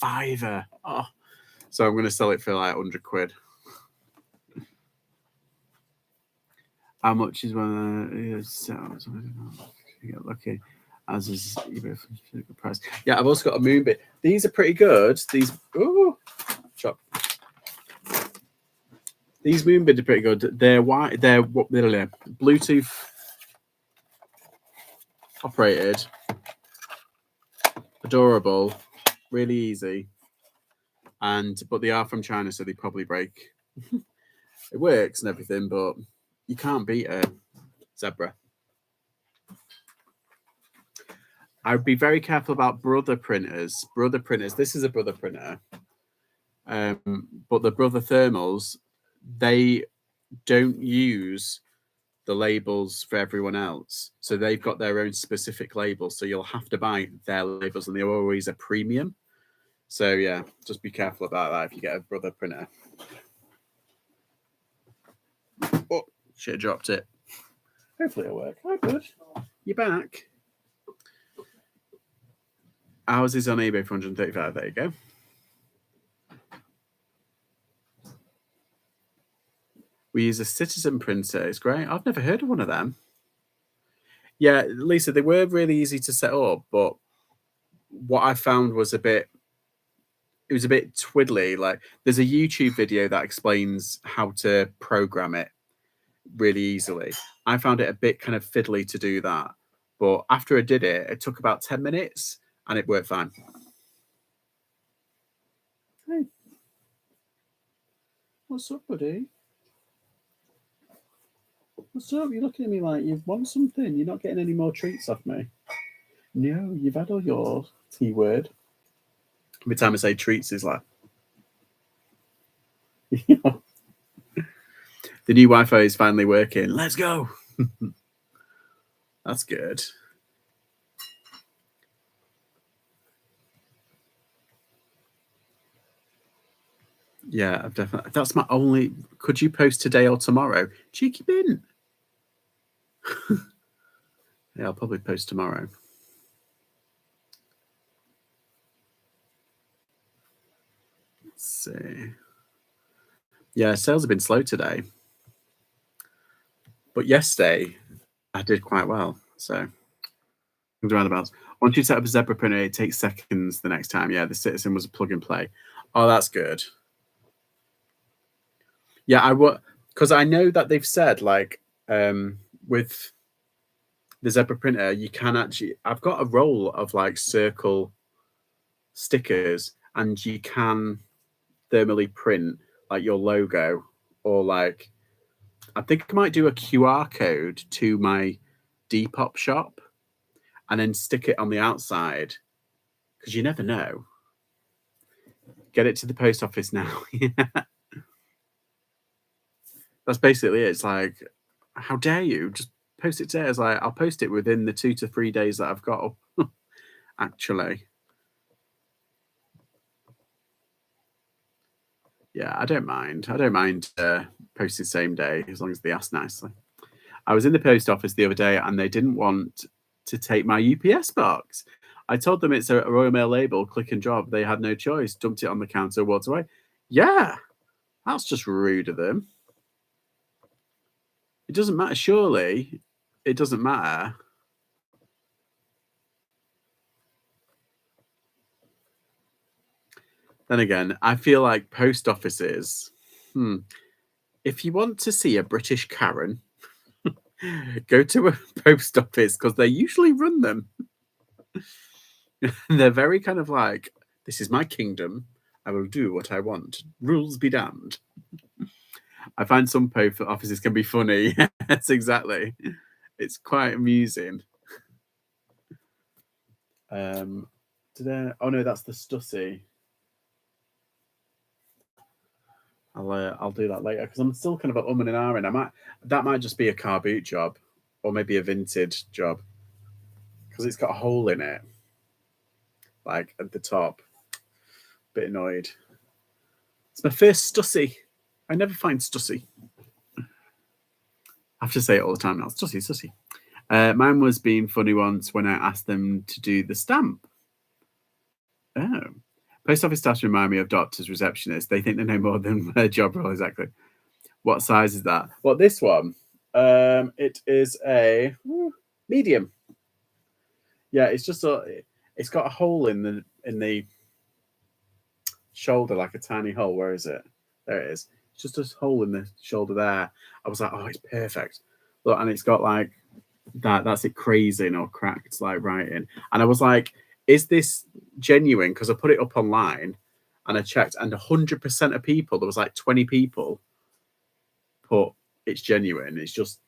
A: £5. Oh, so I'm going to sell it for like £100. How much is one of the you get lucky? As is good price. Yeah, I've also got a Moonbit. These are pretty good. These chop. These Moonbit are pretty good. They're white. They're Bluetooth operated. Adorable. Really easy. But they are from China, so they probably break. It works and everything, but you can't beat a Zebra. I'd be very careful about Brother printers. This is a Brother printer. But the Brother thermals, they don't use the labels for everyone else. So they've got their own specific labels. So you'll have to buy their labels and they're always a premium. So yeah, just be careful about that if you get a Brother printer. Oh, should have dropped it. Hopefully it'll work. Hi, bud. You're back. Ours is on eBay for 135. There you go. We use a Citizen printer. It's great. I've never heard of one of them. Yeah, Lisa, they were really easy to set up, but what I found was it was a bit twiddly. Like there's a YouTube video that explains how to program it really easily. I found it a bit kind of fiddly to do that. But after I did it, it took about 10 minutes and it worked fine. Hey. What's up, buddy? What's up? You're looking at me like you want something. You're not getting any more treats off me. No, you've had all your T word. Every time I say treats, is like... The new Wi-Fi is finally working. Let's go. That's good. Yeah, I've definitely. That's my only. Could you post today or tomorrow? Cheeky bin. Yeah, I'll probably post tomorrow. Let's see. Yeah, sales have been slow today. But yesterday, I did quite well. So, roundabouts. Once you set up a Zebra printer, it takes seconds the next time. Yeah, the Citizen was a plug and play. Oh, that's good. Yeah, because I know that they've said like with the Zebra printer, you can actually. I've got a roll of like circle stickers, and you can thermally print like your logo or like. I think I might do a QR code to my Depop shop, and then stick it on the outside because you never know. Get it to the post office now. That's basically it. It's like, how dare you? Just post it today. It's like, I'll post it within the 2 to 3 days that I've got up, actually. Yeah, I don't mind. I don't mind posting same day as long as they ask nicely. I was in the post office the other day and they didn't want to take my UPS box. I told them it's a Royal Mail label, click and drop. They had no choice, dumped it on the counter, walked away. Yeah, that's just rude of them. It doesn't matter, surely. It doesn't matter. Then again, I feel like post offices, if you want to see a British Karen, go to a post office because they usually run them. They're very kind of like, this is my kingdom. I will do what I want. Rules be damned. I find some post offices can be funny. Yes, exactly. It's quite amusing. Oh no, that's the Stussy. I'll do that later because I'm still kind of and ahhing. That might just be a car boot job, or maybe a vintage job, because it's got a hole in it, like at the top. Bit annoyed. It's my first Stussy. I never find Stussy. I have to say it all the time now. Stussy, Stussy. Mine was being funny once when I asked them to do the stamp. Oh. Post office staff remind me of doctors, receptionists. They think they know more than their job role, exactly. What size is that? Well, this one, it is a medium. Yeah, it's just it's got a hole in the shoulder, like a tiny hole. Where is it? There it is. It's just a hole in the shoulder there. I was like, oh, it's perfect. Look, and it's got like that's it crazing or cracked like writing. And I was like, is this genuine? Because I put it up online and I checked, and 100% of people, there was like 20 people put it's genuine. It's just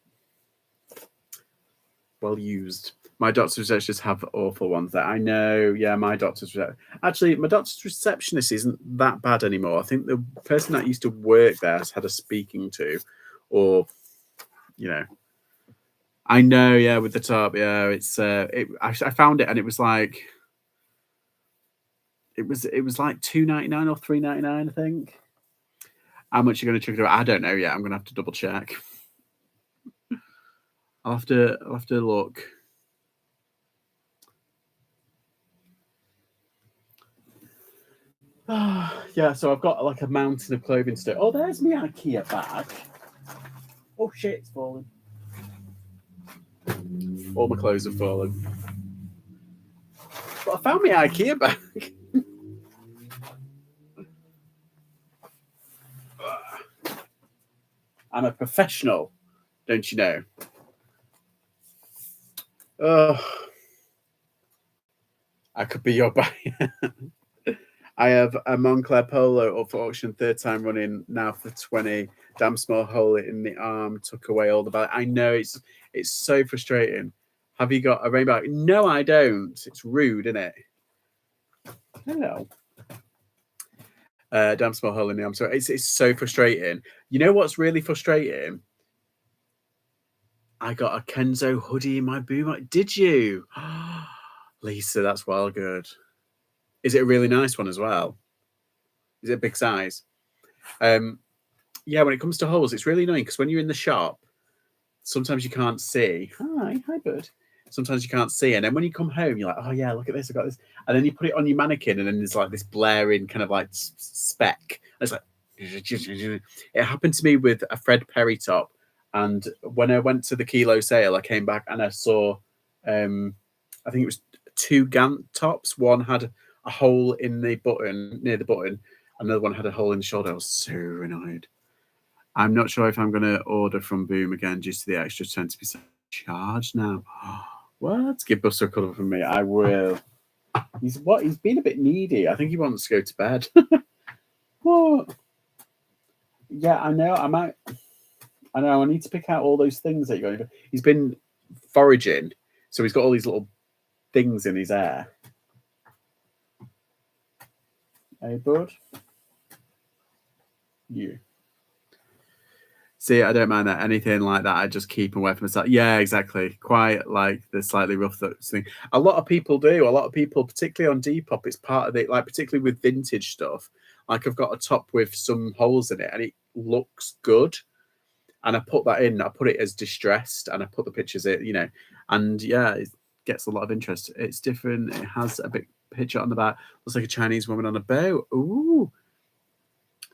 A: well used. My doctor's receptionists have awful ones that I know. Yeah, my doctor's actually, my doctor's receptionist isn't that bad anymore. I think the person that used to work there has had a speaking to, or you know, I know. Yeah, with the top. Yeah, it's. I found it and it was like. It was like $2.99 or $3.99, I think. How much you're going to check it out? I don't know yet. I'm going to have to double check. I'll have to look. Yeah, so I've got like a mountain of clothing to do. Oh, there's my IKEA bag. Oh shit, it's fallen. All my clothes have fallen. But I found my IKEA bag. I'm a professional, don't you know? Oh, I could be your buyer. I have a Moncler polo up for auction, third time running now for 20. Damn small hole in the arm, took away all the value. I know it's so frustrating. Have you got a rainbow? No, I don't. It's rude, isn't it? Hello. Damn small hole in the arm. So it's so frustrating. You know what's really frustrating? I got a Kenzo hoodie in my boom. Did you? Lisa, that's well good. Is it a really nice one as well? Is it a big size? Yeah, when it comes to holes, it's really annoying because when you're in the shop, sometimes you can't see. Hi, bud. Sometimes you can't see, and then when you come home, you're like, "Oh yeah, look at this, I got this," and then you put it on your mannequin, and then there's like this blaring kind of like speck. And it's like it happened to me with a Fred Perry top, and when I went to the Kilo sale, I came back and I saw, I think it was two Gant tops. One had a hole in the button near the button, another one had a hole in the shoulder. I was so annoyed. I'm not sure if I'm going to order from Boom again due to the extra 20% charge now. What? Give Buster a colour from me. I will. He's been a bit needy. I think he wants to go to bed. What? Yeah, I know. I know. I need to pick out all those things that you're going to. He's been foraging, so he's got all these little things in his hair. Hey, bud. You. See, I don't mind that. Anything like that, I just keep away from myself. Yeah, exactly. Quite like the slightly rough thing. A lot of people do. A lot of people, particularly on Depop, it's part of it. Like particularly with vintage stuff. Like I've got a top with some holes in it, and it looks good. And I put that in. I put it as distressed, and I put the pictures in. And yeah, it gets a lot of interest. It's different. It has a big picture on the back. Looks like a Chinese woman on a boat. Ooh.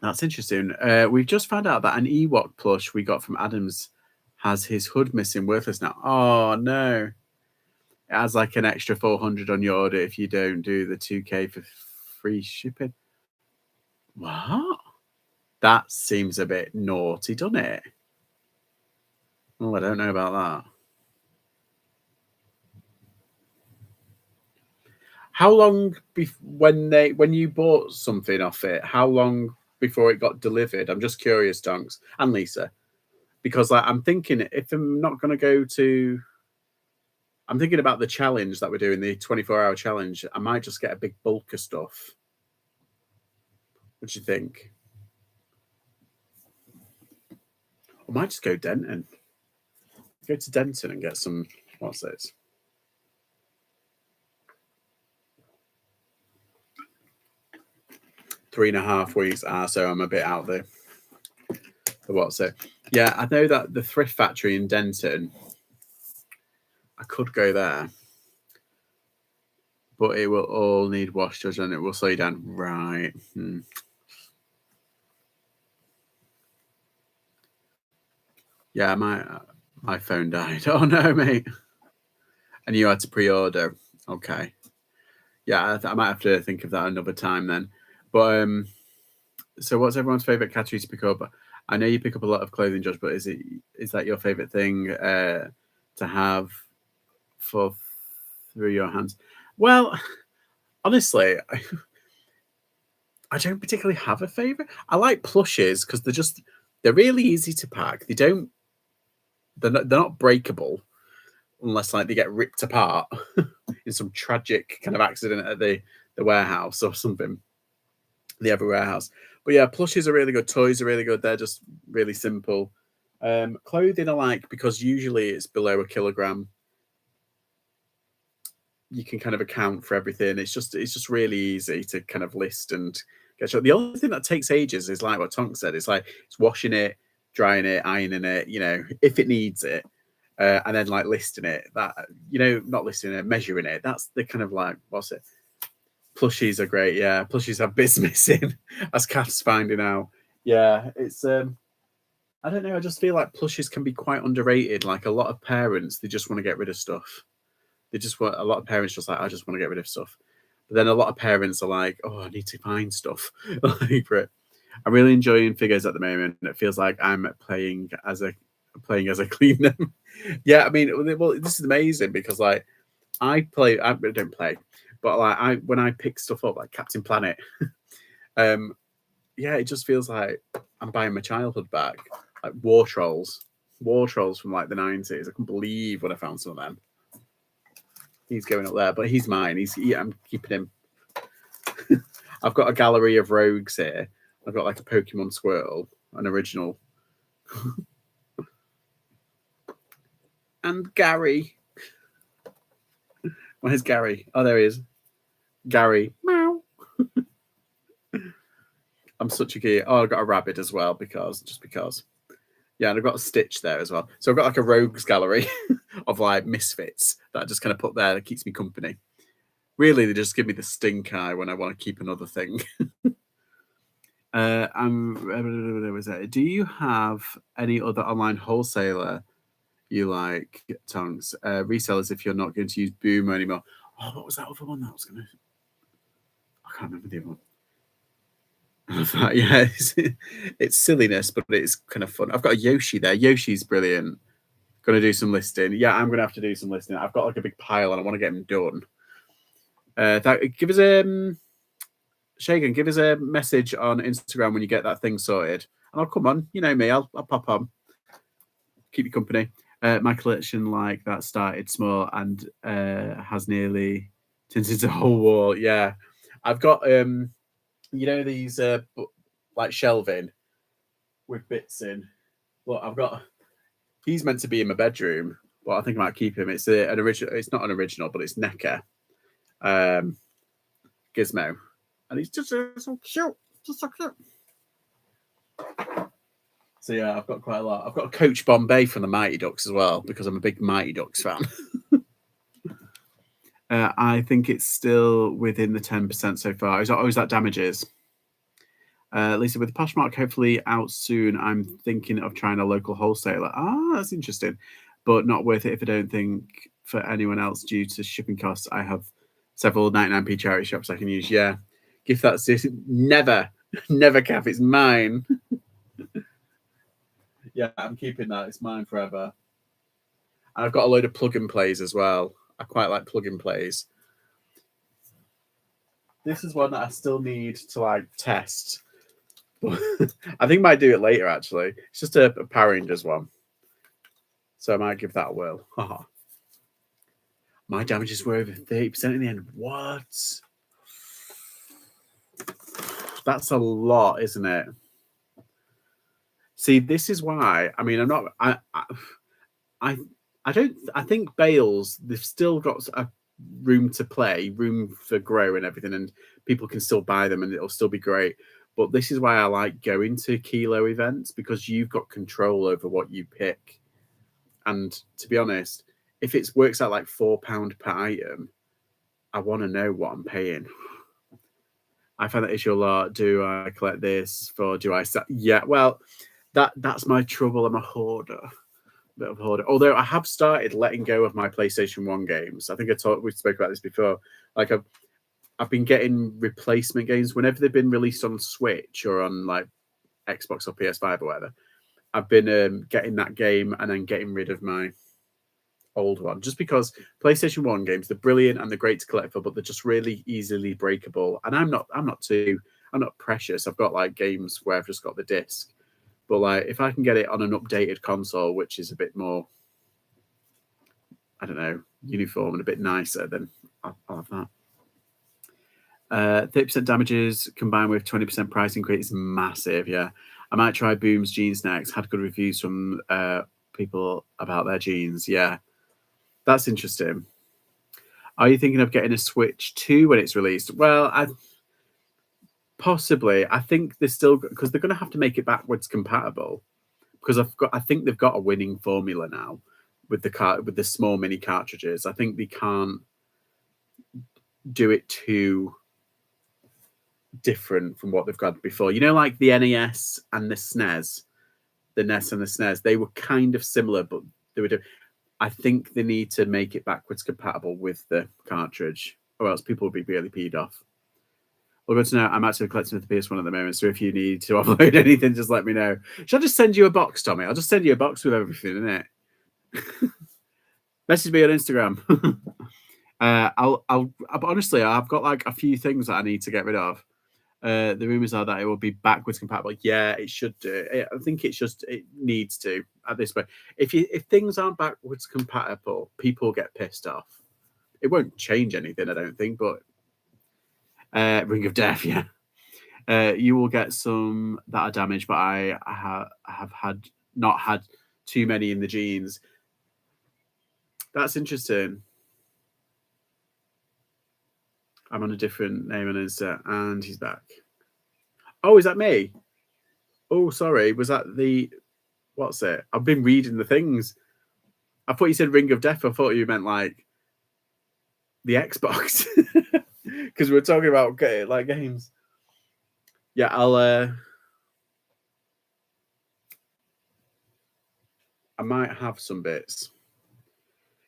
A: That's interesting. We've just found out that an Ewok plush we got from Adams has his hood missing, worthless now. Oh no! It has like an extra 400 on your order if you don't do the 2K for free shipping. What? That seems a bit naughty, doesn't it? Oh, I don't know about that. How long when you bought something off it? How long before it got delivered? I'm just curious, Tonks and Lisa, because like I'm thinking if I'm not going to go to, I'm thinking about the challenge that we're doing, the 24-hour challenge. I might just get a big bulk of stuff. What do you think? I might just go Denton. Go to Denton and get some. What's this? 3.5 weeks. So I'm a bit out there. What's it? Yeah, I know that the thrift factory in Denton. I could go there, but it will all need wash judge and it will slow you down. Right. Yeah, my phone died. Oh no, mate. And you had to pre-order. Okay. Yeah, I might have to think of that another time then. But so what's everyone's favorite category to pick up? I know you pick up a lot of clothing, Josh, but is that your favorite thing to have through your hands? Well, honestly, I don't particularly have a favorite. I like plushes because they're really easy to pack. They're not breakable unless like they get ripped apart in some tragic kind of accident at the warehouse or something, the other warehouse. But yeah, plushes are really good. Toys are really good. They're just really simple. Clothing I like because usually it's below a kilogram. You can kind of account for everything. It's just really easy to kind of list and get shot. The only thing that takes ages is like what Tonk said. It's like it's washing it, drying it, ironing it. If it needs it, and then like listing it. That not listing it, measuring it. That's the kind of like what's it? Plushies are great. Yeah, plushies have bits missing, as Kath's finding out. Yeah, it's I don't know. I just feel like plushies can be quite underrated. Like a lot of parents, they just want to get rid of stuff. A lot of parents just like, I just want to get rid of stuff. But then a lot of parents are like, oh, I need to find stuff for it. I'm really enjoying figures at the moment. It feels like I'm playing as I clean them. Yeah, I mean, well, this is amazing because like I don't play, but like when I pick stuff up like Captain Planet, yeah, it just feels like I'm buying my childhood back. Like War Trolls from like the 90s. I can't believe when I found some of them. He's going up there, but he's mine. I'm keeping him. I've got a gallery of rogues here. I've got like a Pokemon Squirtle, an original. And Gary. Where's Gary? Oh, there he is. Gary. Meow. I'm such a geek. Oh, I've got a rabbit as well because. Yeah, and I've got a Stitch there as well. So I've got like a rogues gallery of like misfits that I just kind of put there that keeps me company. Really, they just give me the stink eye when I want to keep another thing. Do you have any other online wholesaler you like, Tonks? Resellers if you're not going to use Boomer anymore. Oh, what was that other one that I was going to... I can't remember the other one. Yeah, it's silliness, but it's kind of fun. I've got a Yoshi there. Yoshi's brilliant. Going to do some listing. Yeah, I'm going to have to do some listing. I've got like a big pile and I want to get them done. Give us Shagan, give us a message on Instagram when you get that thing sorted. And I'll come on. You know me, I'll pop on. Keep you company. My collection like that started small and has nearly turned into a whole wall. Yeah. I've got these like shelving with bits in. Well, he's meant to be in my bedroom, but I think I might keep him. It's an original. It's not an original, but it's Necker, Gizmo, and he's just so cute, just so cute. So yeah, I've got quite a lot. I've got a Coach Bombay from the Mighty Ducks as well because I'm a big Mighty Ducks fan. I think it's still within the 10% so far. Is that damages? Lisa, with the Poshmark hopefully out soon, I'm thinking of trying a local wholesaler. That's interesting, but not worth it if I don't think for anyone else due to shipping costs. I have several 99p charity shops I can use. Yeah, gift that never, never, Kath. It's mine. Yeah, I'm keeping that. It's mine forever. And I've got a load of plug and plays as well. I quite like plug and plays. This is one that I still need to like test. I think I might do it later actually. It's just a Power Rangers one. So I might give that a whirl. My damages were over 30% in the end. What? That's a lot, isn't it? See, this is why. I mean, I'm not. I think Bales. They've still got a room to play, room for grow, and everything, and people can still buy them, and it'll still be great. But this is why I like going to Kilo events because you've got control over what you pick. And to be honest, if it works out like £4 per item, I want to know what I'm paying. I find that issue a lot. Do I collect this for? Do I sell? Yeah, well, that's my trouble. I'm a hoarder, bit of a hoarder. Although I have started letting go of my PlayStation 1 games. I think we spoke about this before. Like I've been getting replacement games whenever they've been released on Switch or on like Xbox or PS5 or whatever. I've been getting that game and then getting rid of my old one just because PlayStation 1 games, they're brilliant and they're great to collect for, but they're just really easily breakable. And I'm not precious. I've got like games where I've just got the disc. But like if I can get it on an updated console, which is a bit more, I don't know, uniform and a bit nicer, then I'll have that. 30% damages combined with 20% price increase is massive. Yeah, I might try Boom's jeans next. Had good reviews from people about their jeans. Yeah, that's interesting. Are you thinking of getting a Switch 2 when it's released? Well, possibly. I think they're still because they're going to have to make it backwards compatible because I think they've got a winning formula now with the small mini cartridges. I think they can't do it too different from what they've got before. You know, like the NES and the SNES, the NES and the SNES, they were kind of similar, but they were different. I think they need to make it backwards compatible with the cartridge, or else people will be really peed off. Well, good to know. I'm actually collecting with the PS1 at the moment, so if you need to upload anything, just let me know. Should I just send you a box, Tommy? I'll just send you a box with everything in it. Message me on Instagram. Honestly, I've got like a few things that I need to get rid of. The rumors are that it will be backwards compatible. Yeah, it should do. I think it needs to at this point. If things aren't backwards compatible, people get pissed off. It won't change anything, I don't think. But Ring of Death, yeah. You will get some that are damaged, but I have not had too many in the jeans. That's interesting. I'm on a different name on Insta, and he's back. Oh, is that me? Oh, sorry. Was that what's it? I've been reading the things. I thought you said Ring of Death. I thought you meant like the Xbox because we were talking about like games. Yeah, I might have some bits.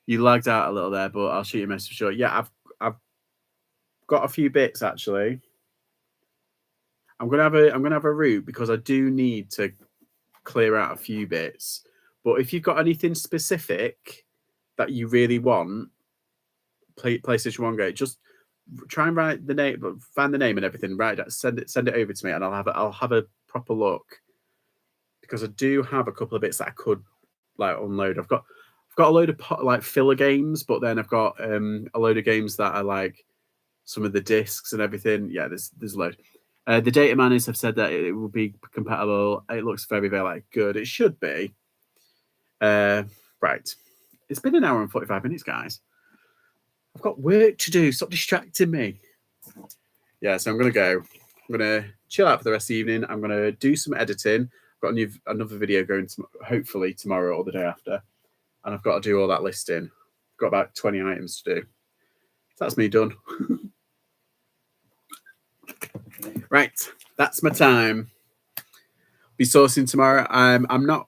A: You lagged out a little there, but I'll shoot you a message for sure. Yeah, I've got a few bits actually. I'm gonna have a route because I do need to clear out a few bits. But if you've got anything specific that you really want, PlayStation 1 Gate, just try and write the name, find the name and everything. Right, send it over to me, and I'll have a proper look because I do have a couple of bits that I could like unload. I've got a load of like filler games, but then I've got a load of games that are like some of the discs and everything. Yeah, there's a load. The data miners have said that it will be compatible. It looks very, very like good. It should be. Right. It's been an hour and 45 minutes, guys. I've got work to do. Stop distracting me. Yeah, so I'm going to go. I'm going to chill out for the rest of the evening. I'm going to do some editing. I've got another video going hopefully tomorrow or the day after. And I've got to do all that listing. I've got about 20 items to do. So that's me done. Right, that's my time. Be sourcing tomorrow. I'm not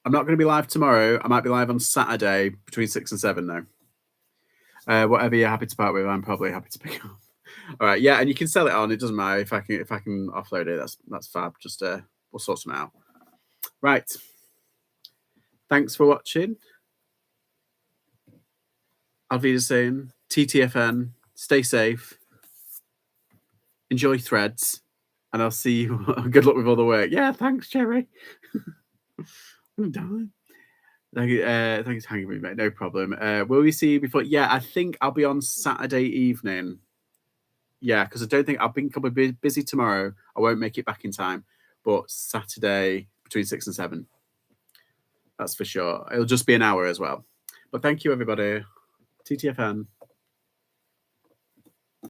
A: going to be live tomorrow. I might be live on Saturday between 6 and 7 though. Whatever you're happy to part with, I'm probably happy to pick up. All right, yeah, and you can sell it on. It doesn't matter if I can offload it. That's fab. Just we'll sort them out. Right. Thanks for watching. Auf Wiedersehen. TTFN. Stay safe. Enjoy threads, and I'll see you. Good luck with all the work. Yeah, thanks, Jerry. I'm dying. Thanks for hanging with me, mate. No problem. Will we see you before? Yeah, I think I'll be on Saturday evening. Yeah, because I don't think I'll be busy tomorrow. I won't make it back in time, but Saturday between 6 and 7. That's for sure. It'll just be an hour as well. But thank you, everybody. TTFN.